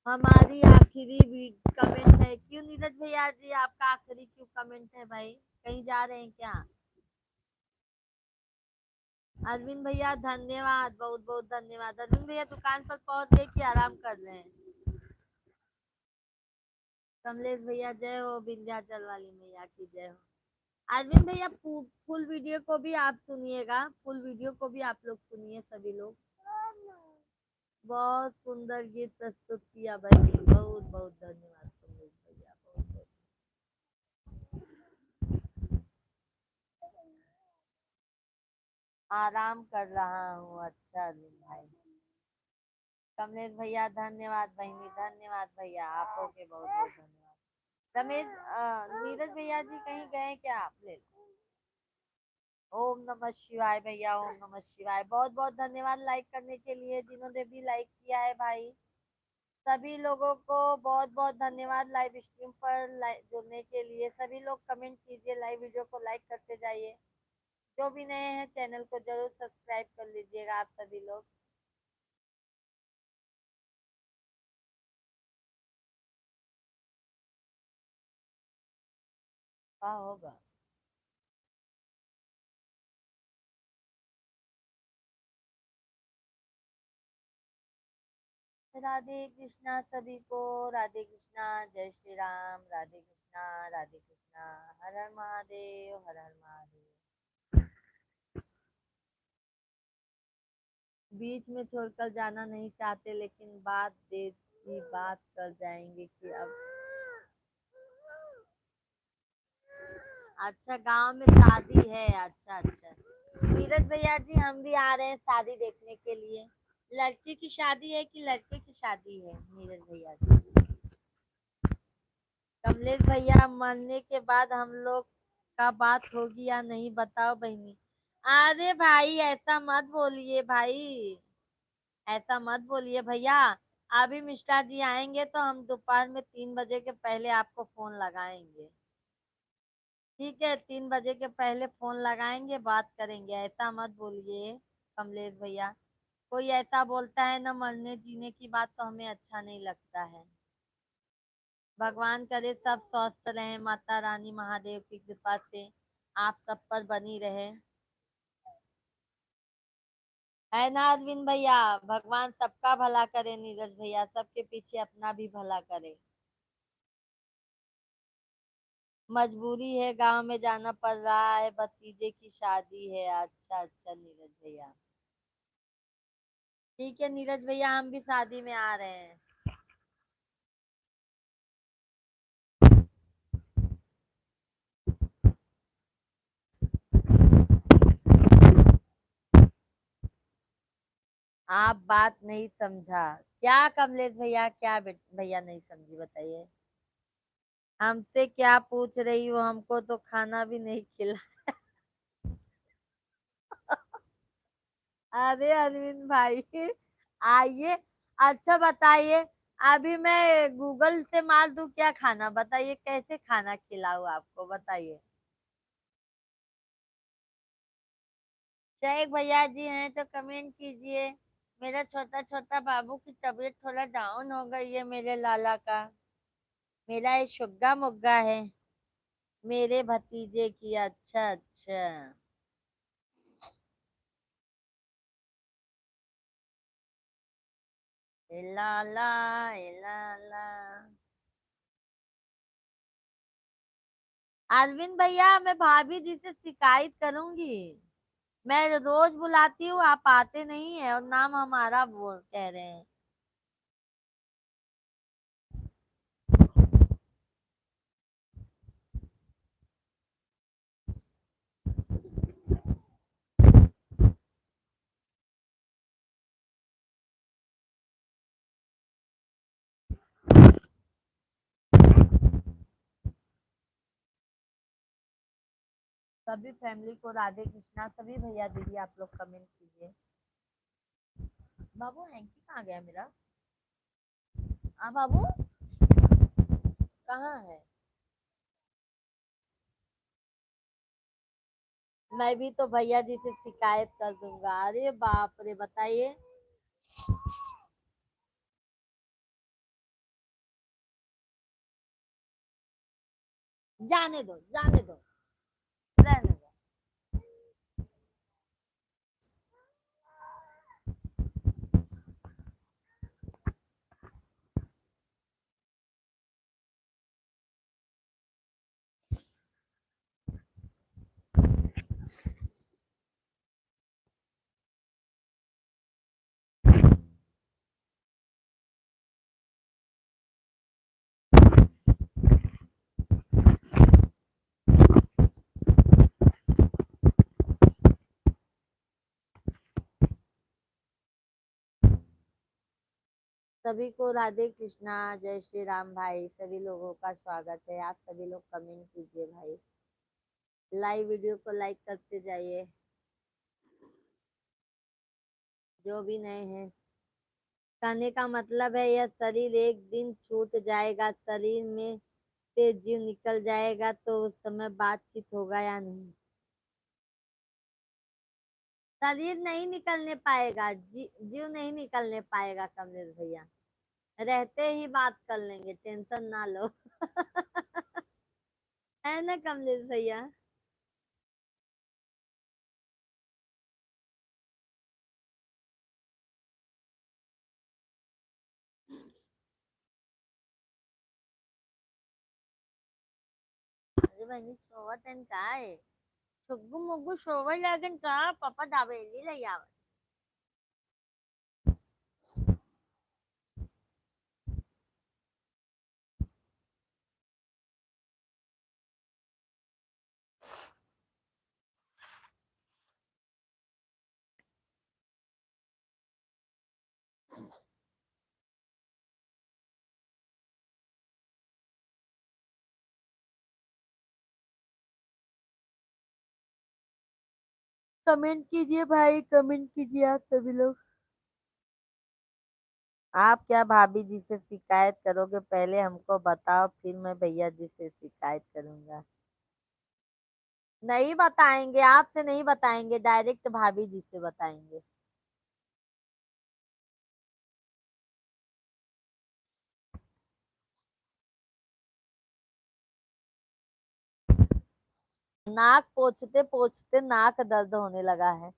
हमारी आखिरी कमेंट है, क्यों नीरज भैया जी आपका आखिरी क्यों कमेंट है भाई, कहीं जा रहे हैं क्या? अरविंद भैया धन्यवाद, बहुत बहुत धन्यवाद। अरविंद भैया दुकान पर पहुंच गए कि आराम कर रहे हैं? कमलेश भैया जय हो, विंध्याचल वाली मैया की जय हो। अरविंद भैया फुल वीडियो को भी आप सुनिएगा, फुल वीडियो को भी आप लोग सुनिए सभी लोग। बहुत सुंदर गीत प्रस्तुत किया भाई, बहुत बहुत धन्यवाद कमलेश भैया, बहुत बहुत। आराम कर रहा हूँ। अच्छा अरविंद भाई, कमलेश भैया धन्यवाद, बहनी धन्यवाद भैया, आपको के बहुत बहुत धन्यवाद। रमेश नीरज भैया जी कहीं गए क्या आप? ले ओम नमः शिवाय भैया, ओम नमः शिवाय। बहुत बहुत धन्यवाद लाइक करने के लिए, जिन्होंने भी लाइक किया है भाई, सभी लोगों को बहुत बहुत धन्यवाद लाइव स्ट्रीम पर जुड़ने के लिए। सभी लोग कमेंट कीजिए, लाइव वीडियो को लाइक करते जाइए। जो भी नए हैं चैनल को जरूर सब्सक्राइब कर लीजिएगा आप सभी लोग। हाँ होगा। राधे कृष्णा सभी को, राधे कृष्णा, जय श्री राम, राधे कृष्णा, राधे कृष्णा, हर हर महादेव, हर हर महादेव। बीच में छोड़कर जाना नहीं चाहते, लेकिन बात देर की बात कर जाएंगे कि अब। अच्छा गांव में शादी है, अच्छा अच्छा। नीरज भैया जी हम भी आ रहे हैं शादी देखने के लिए। लड़की की शादी है कि लड़के की शादी है नीरज भैया जी? कमलेश भैया मरने के बाद हम लोग का बात होगी या नहीं बताओ बहनी। अरे भाई ऐसा मत बोलिए भाई, ऐसा मत बोलिए भैया। अभी मिश्रा जी आएंगे तो हम दोपहर में 3 बजे के पहले आपको फोन लगाएंगे। ठीक है, 3 बजे के पहले फोन लगाएंगे, बात करेंगे, ऐसा मत बोलिए कमलेश भैया। कोई ऐसा बोलता है ना मरने जीने की बात तो हमें अच्छा नहीं लगता है। भगवान करे सब स्वस्थ रहे, माता रानी महादेव की कृपा से आप सब पर बनी रहे। है ना अरविंद भैया? भगवान सबका भला करे नीरज भैया, सबके पीछे अपना भी भला करे। मजबूरी है, गांव में जाना पड़ रहा है, भतीजे की शादी है। अच्छा अच्छा नीरज भैया, ठीक है नीरज भैया, हम भी शादी में आ रहे हैं। आप बात नहीं समझा क्या कमलेश भैया? क्या भैया नहीं समझी बताइए? हमसे क्या पूछ रही हो? हमको तो खाना भी नहीं खिला। अरे अरविंद भाई आइए। अच्छा बताइए, अभी मैं गूगल से मार दूं क्या खाना? बताइए कैसे खाना खिलाऊं आपको, बताइए। शेख भैया जी हैं तो कमेंट कीजिए। मेरा छोटा छोटा बाबू की तबीयत थोड़ा डाउन हो गई है, मेरे लाला का। मेरा ये शुग्गा मुग्गा है मेरे भतीजे की। अच्छा अच्छा। ए लाला, ए लाला। अरविंद भैया मैं भाभी जी से शिकायत करूंगी। मैं रोज बुलाती हूँ, आप आते नहीं है और नाम हमारा बोल कह रहे हैं। सभी फैमिली को राधे कृष्णा। सभी भैया दीदी आप लोग कमेंट कीजिए। बाबू हैंकी कहाँ गया मेरा? बाबू कहाँ है? मैं भी तो भैया जी से शिकायत कर दूंगा। अरे बाप रे, बताइए। जाने दो, जाने दो, रहने दो। सभी को राधे कृष्णा, जय श्री राम भाई। सभी लोगों का स्वागत है। आप सभी लोग कमेंट कीजिए भाई। लाइव वीडियो को लाइक करते जाइए, जो भी नए हैं। कहने का मतलब है यह शरीर एक दिन छूट जाएगा, शरीर में से जीव निकल जाएगा, तो उस समय बातचीत होगा या नहीं? शरीर नहीं निकलने पाएगा, जीव नहीं निकलने पाएगा कमलेश भैया। रहते ही बात कर लेंगे, टेंशन ना लो। है ना कमलेश भैया? अरे बहिणी सोवत आहे न काय? सुग्गू मुग्गू सोवाय लागेल का? पप्पा दाबेली लई आवड। कमेंट कीजिए भाई, कमेंट कीजिए आप सभी लोग। आप क्या भाभी जी से शिकायत करोगे? पहले हमको बताओ, फिर मैं भैया जी से शिकायत करूंगा। नहीं बताएंगे, आपसे नहीं बताएंगे, डायरेक्ट भाभी जी से बताएंगे। नाक पोछते पोछते नाक दर्द होने लगा है।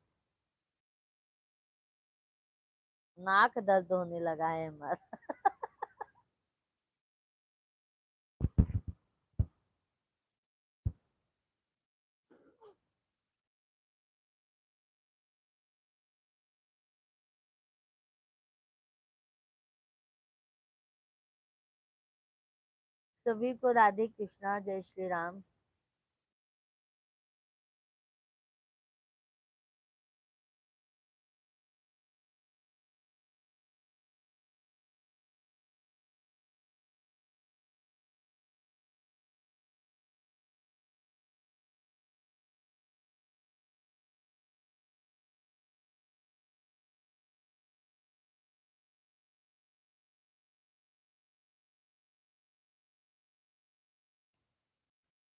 नाक दर्द होने लगा है हमारा। सभी को राधे कृष्णा, जय श्री राम।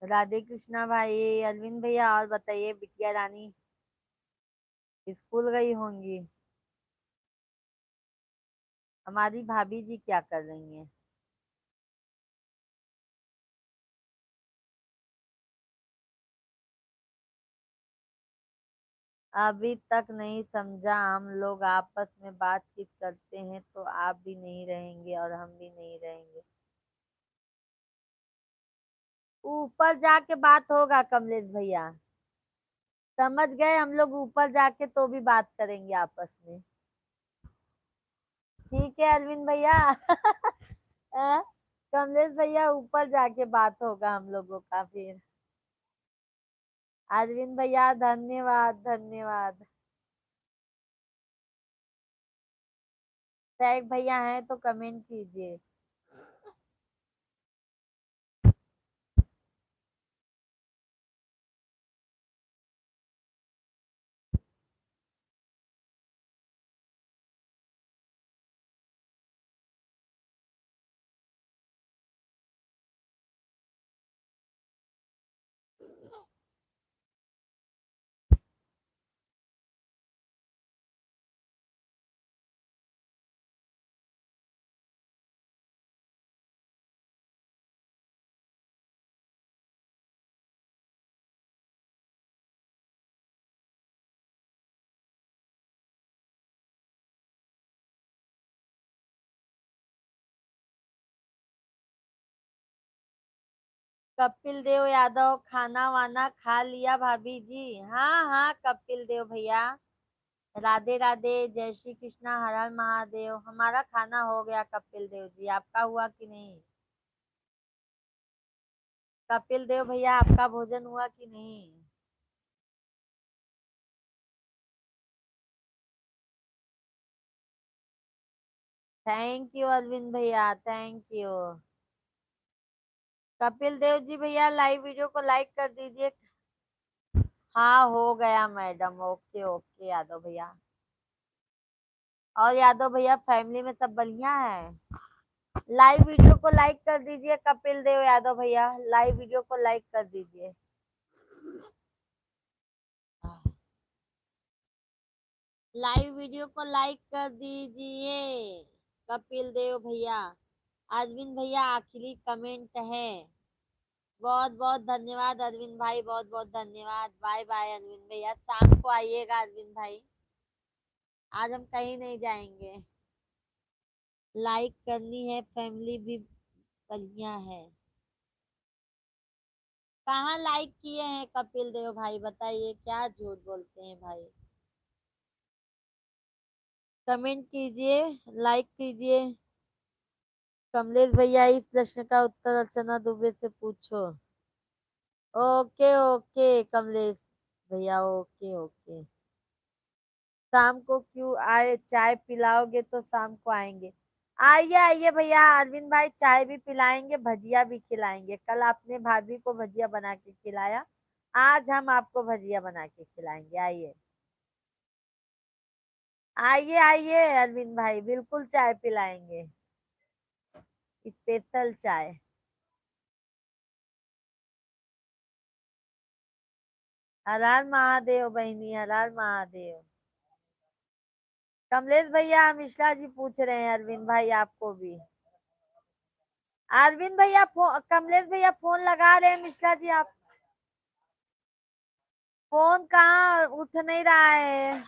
राधे कृष्णा भाई। अरविंद भैया और बताइए, बिटिया रानी स्कूल गई होंगी। हमारी भाभी जी क्या कर रही हैं? अभी तक नहीं समझा। हम लोग आपस में बातचीत करते हैं तो आप भी नहीं रहेंगे और हम भी नहीं रहेंगे। ऊपर जाके बात होगा कमलेश भैया। समझ गए? हम लोग ऊपर जाके तो भी बात करेंगे आपस में। ठीक है अरविंद भैया। कमलेश भैया, ऊपर जाके बात होगा हम लोगों का फिर। अरविंद भैया धन्यवाद, धन्यवाद। टैग भैया हैं तो कमेंट कीजिए। कपिल देव यादव, खाना वाना खा लिया भाभी जी? हाँ हाँ कपिल देव भैया, राधे राधे, जय श्री कृष्णा, हर हर महादेव। हमारा खाना हो गया कपिल देव जी, आपका हुआ कि नहीं? कपिल देव भैया आपका भोजन हुआ कि नहीं? थैंक यू अरविंद भैया, थैंक यू। कपिल देव जी भैया लाइव वीडियो को लाइक कर दीजिए। हाँ हो गया मैडम, ओके ओके यादव भैया। और यादव भैया फैमिली में सब बढ़िया है? लाइव वीडियो को लाइक कर दीजिए कपिल देव यादव भैया, लाइव वीडियो को लाइक कर दीजिए। लाइव वीडियो को लाइक कर दीजिए कपिल देव भैया। अरविंद भैया आखिरी कमेंट है। बहुत बहुत धन्यवाद अरविंद भाई, बहुत बहुत धन्यवाद। बाय बाय अरविंद भैया, शाम को आइएगा अरविंद भाई, आज हम कहीं नहीं जाएंगे। लाइक करनी है, फैमिली भी बढ़िया है। कहाँ लाइक किए हैं कपिल देव भाई, बताइए, क्या झूठ बोलते हैं भाई। कमेंट कीजिए, लाइक कीजिए। कमलेश भैया इस प्रश्न का उत्तर अर्चना दुबे से पूछो। ओके ओके कमलेश भैया, ओके ओके। शाम को क्यों आए, चाय पिलाओगे तो शाम को आएंगे। आइए आइए भैया, अरविंद भाई चाय भी पिलाएंगे, भजिया भी खिलाएंगे। कल आपने भाभी को भजिया बना के खिलाया, आज हम आपको भजिया बना के खिलाएंगे। आइए आइए आइए अरविंद भाई, बिल्कुल चाय पिलाएंगे, स्पेशल चाय। हर हर महादेव बहनी, हर हर महादेव। कमलेश भैया मिश्रा जी पूछ रहे हैं अरविंद भाई आपको भी। अरविंद भैया कमलेश भैया फोन लगा रहे हैं मिश्रा जी आप। फोन कहाँ उठ नहीं रहा है,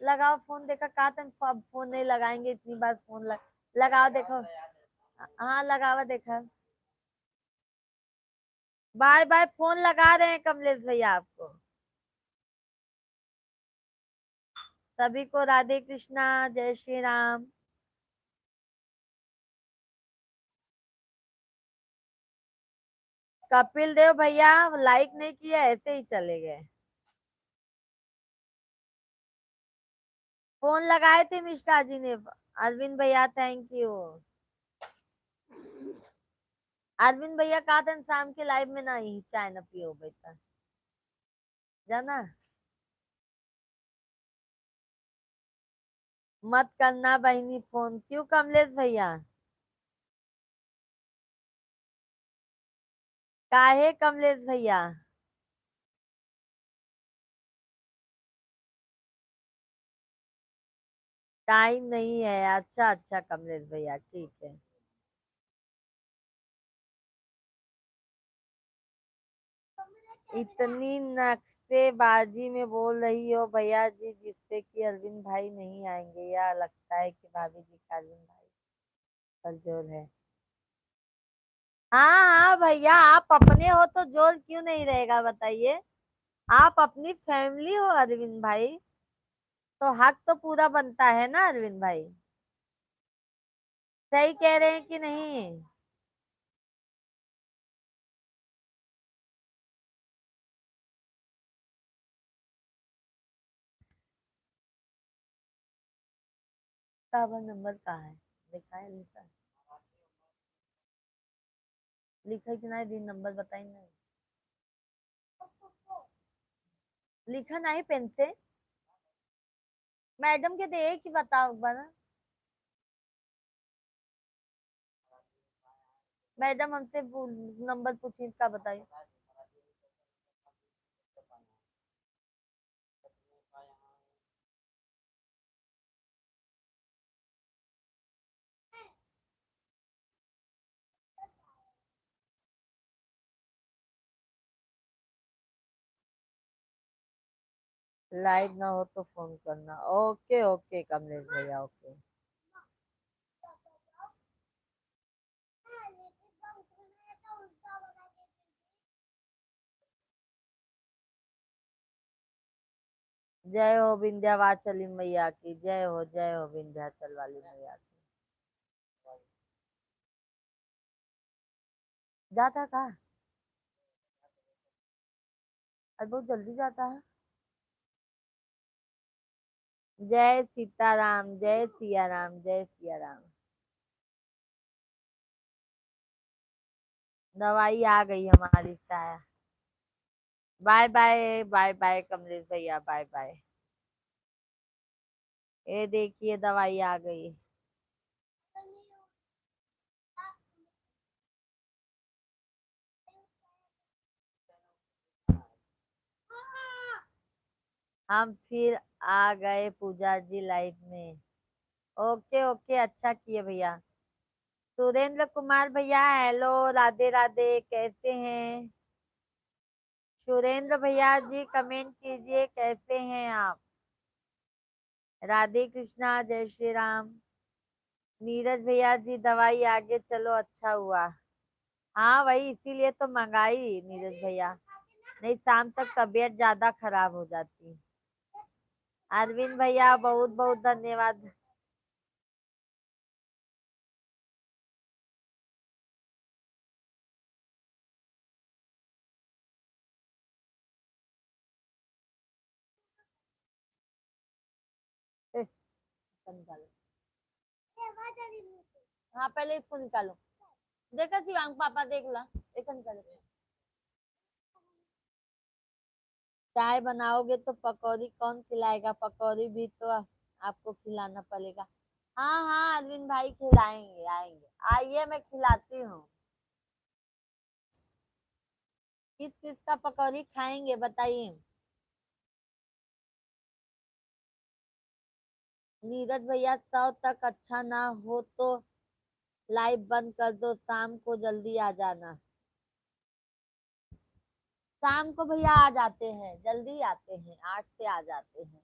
लगाओ फोन, देखा कहा था फोन नहीं लगाएंगे, इतनी बार फोन लगाओ देखो। हाँ लगावा देखा। बार बार फोन लगा रहे हैं कमलेश भैया आपको। सभी को राधे कृष्णा, जय श्री राम। कपिल देव भैया लाइक नहीं किया, ऐसे ही चले गए। फोन लगाए थे मिश्रा जी ने। अरविंद भैया थैंक यू। अरविंद भैया कहा था शाम के लाइव में नहीं चाय न पियो बेटा, जाना। मत करना बहनी फोन, क्यों कमलेश भैया? काहे कमलेश भैया? टाइम नहीं है, अच्छा अच्छा कमलेश भैया ठीक है। इतनी नक्शेबाजी में बोल रही हो भैया जी, जिससे कि अरविंद भाई नहीं आएंगे, या लगता है कि भाभी जी का अरविंद भाई पर जोर है? हाँ हाँ भैया, आप अपने हो तो जोर क्यों नहीं रहेगा बताइए। आप अपनी फैमिली हो अरविंद भाई, तो हक तो पूरा बनता है ना अरविंद भाई। सही कह रहे हैं कि नहीं? का नंबर कहाँ है, लिखा है, लिखा है, लिखा है कि नहीं, दिन नंबर बताइए। लिखा नहीं पेन से, मैडम के दे कि बताओ बना। मैडम हमसे नंबर पूछी, इसका बताइए। लाइव ना हो तो फोन करना, ओके ओके कमलेश भैया ओके। जय हो विंध्यावाचली मैया की, जय हो विंध्याचल वाली मैया की। जाता कहा? और बहुत जल्दी जाता है। जय सीताराम, जय सिया राम, जय सिया राम। दवाई आ गई हमारी साया। Bye bye, bye bye Kamlesh भैया, बाय बाय। ये देखिए दवाई आ गई। हम फिर आ गए पूजा जी लाइफ में। ओके ओके, अच्छा किए भैया। सुरेंद्र कुमार भैया हेलो, राधे राधे, कैसे हैं? सुरेंद्र भैया जी कमेंट कीजिए, कैसे हैं आप? राधे कृष्णा, जय श्री राम। नीरज भैया जी दवाई आगे चलो, अच्छा हुआ। हाँ वही इसीलिए तो मंगाई नीरज भैया, नहीं शाम तक तबीयत ज्यादा खराब हो जाती। अरविंद भैया बहुत बहुत धन्यवाद। ए, इसको निकालो। हाँ पहले इसको निकालो। देखा शिवांग पापा देख ला, एक निकालो। चाय बनाओगे तो पकौड़ी कौन खिलाएगा? पकौड़ी भी तो आपको खिलाना पड़ेगा। हाँ हाँ अरविंद भाई खिलाएंगे, आएंगे, आइए मैं खिलाती हूँ। किस किस का पकौड़ी खाएंगे बताइए। नीरज भैया 100 तक अच्छा ना हो तो लाइव बंद कर दो, शाम को जल्दी आ जाना। शाम को भैया आ जाते हैं, जल्दी आते हैं, 8 से आ जाते हैं।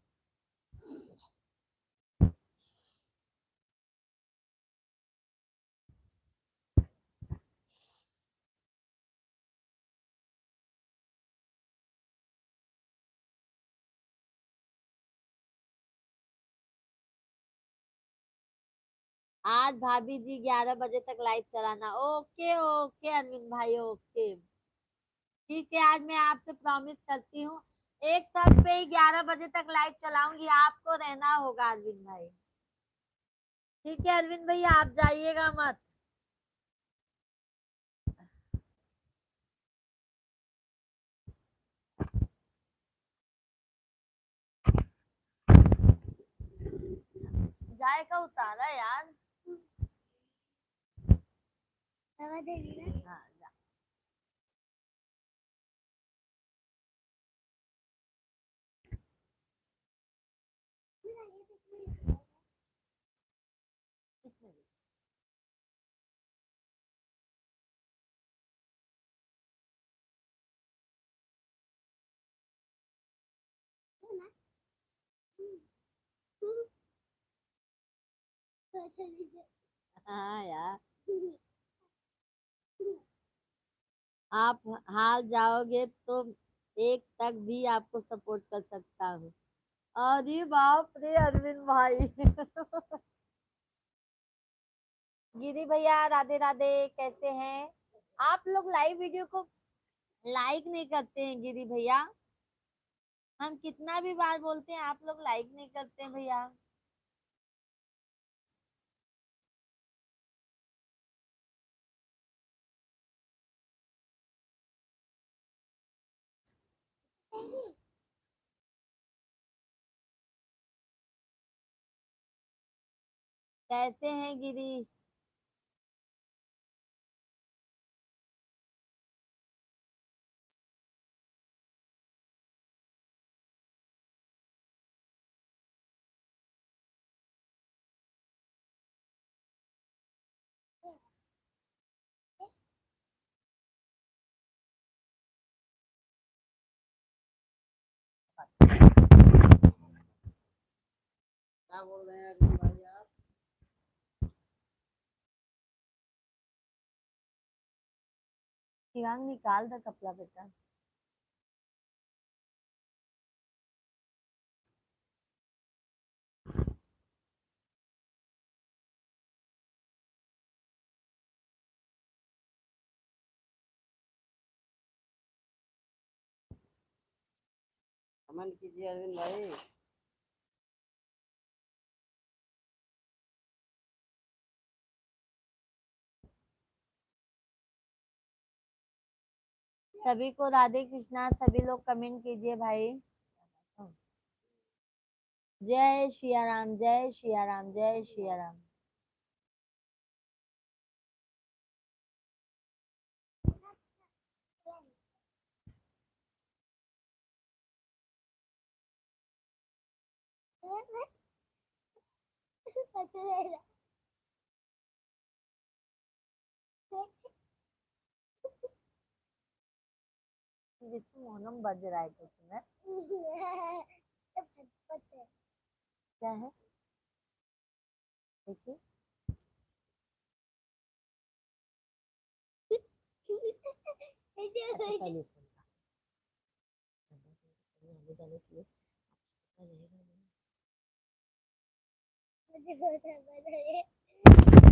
आज भाभी जी 11 बजे तक लाइव चलाना। ओके ओके अरविंद भाई, ओके ठीक है। आज मैं आपसे प्रॉमिस करती हूँ, एक साथ पे ही 11 बजे तक लाइव चलाऊंगी, आपको रहना होगा अरविंद भाई। ठीक है अरविंद भैया, आप जाइएगा मत। जाए का उतारा यार। हाँ जा। हाँ यार, आप हार जाओगे तो एक तक भी आपको सपोर्ट कर सकता हूँ। अरे बाप रे अरविंद भाई गिरी भैया राधे राधे, कैसे हैं? आप लोग लाइव वीडियो को लाइक नहीं करते हैं गिरी भैया। हम कितना भी बार बोलते हैं, आप लोग लाइक नहीं करते हैं भैया। कैसे हैं गिरी? क्या बोल रहे हैं अरविंद भाई आप? शिवांग निकाल दे कपड़ा बेटा। कमेंट कीजिए अरविंद भाई। सभी को राधे कृष्णा। सभी लोग कमेंट कीजिए भाई। जय सिया राम, जय सिया राम, जय सिया राम। विष्णु मोहनम बज रहा है कुछ ना। क्या है देखिए। अच्छा, पहले इसको आगे जाने के लिए अच्छा रहेगा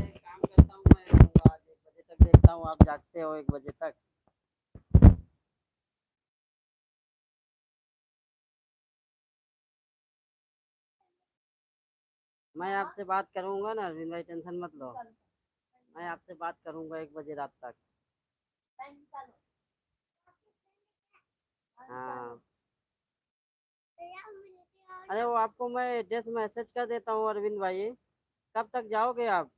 एक काम करता हूँ, मैं रहूँगा आज 1 बजे तक, देखता हूँ आप जागते हो 1 बजे तक। मैं आपसे बात करूँगा ना अरविंद भाई, टेंशन मत लो। मैं आपसे बात करूँगा 1 बजे रात तक। हाँ, अरे वो आपको मैं एड्रेस मैसेज कर देता हूँ अरविंद भाई। कब तक जाओगे आप?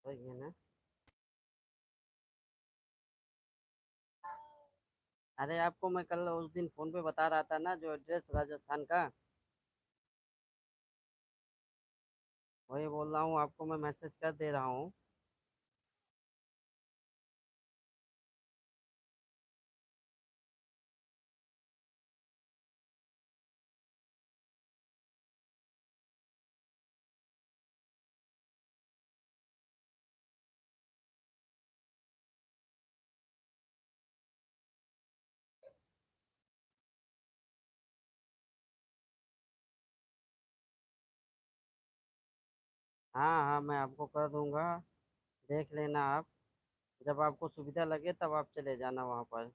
वही है ना। अरे आपको मैं कल उस दिन फोन पे बता रहा था ना, जो एड्रेस राजस्थान का, वही बोल रहा हूँ आपको, मैं मैसेज कर दे रहा हूँ। हाँ हाँ, मैं आपको कर दूंगा, देख लेना आप। जब आपको सुविधा लगे तब आप चले जाना वहाँ पर।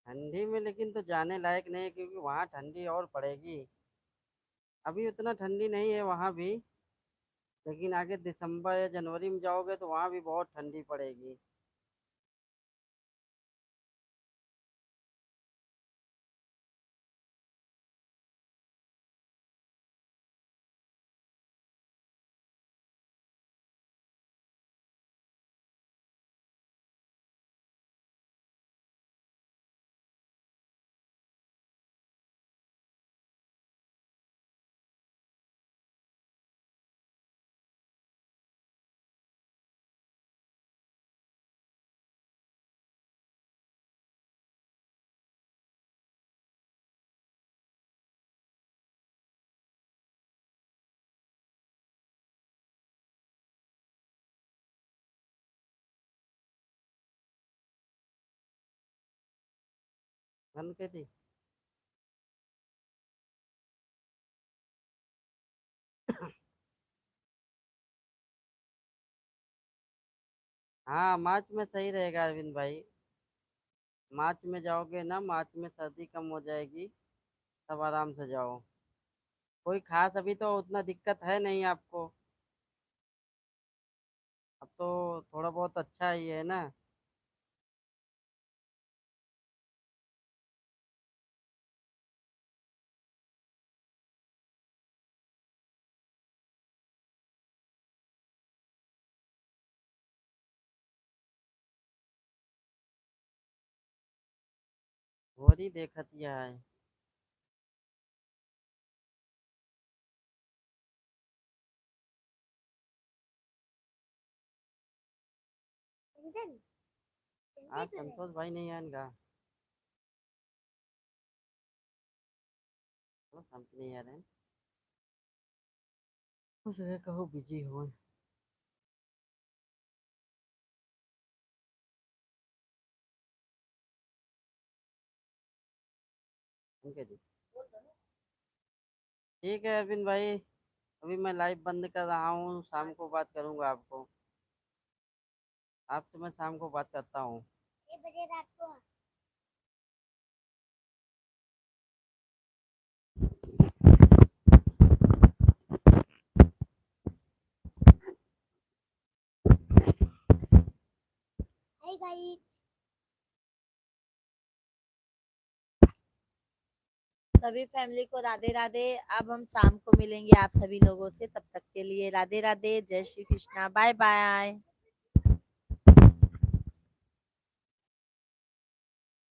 ठंडी में लेकिन तो जाने लायक नहीं है, क्योंकि वहाँ ठंडी और पड़ेगी। अभी उतना ठंडी नहीं है वहाँ भी, लेकिन आगे दिसंबर या जनवरी में जाओगे तो वहाँ भी बहुत ठंडी पड़ेगी। बंद कर दी। हाँ, मार्च में सही रहेगा अरविंद भाई। मार्च में जाओगे ना, मार्च में सर्दी कम हो जाएगी, तब आराम से जाओ। कोई खास अभी तो उतना दिक्कत है नहीं आपको। अब तो थोड़ा बहुत अच्छा ही है ना। वही देखत यह है। आज संतोष भाई नहीं आएगा। तो समझ नहीं आ रहे हैं कुछ है कहो बिजी हो ठीक है जी ठीक है अरविंद भाई अभी मैं लाइव बंद कर रहा हूँ शाम को बात करूंगा आपको आपसे मैं शाम को बात करता हूँ हाय गाइस सभी फैमिली को राधे राधे। अब हम शाम को मिलेंगे आप सभी लोगों से, तब तक के लिए राधे राधे, जय श्री कृष्णा, बाय बाय।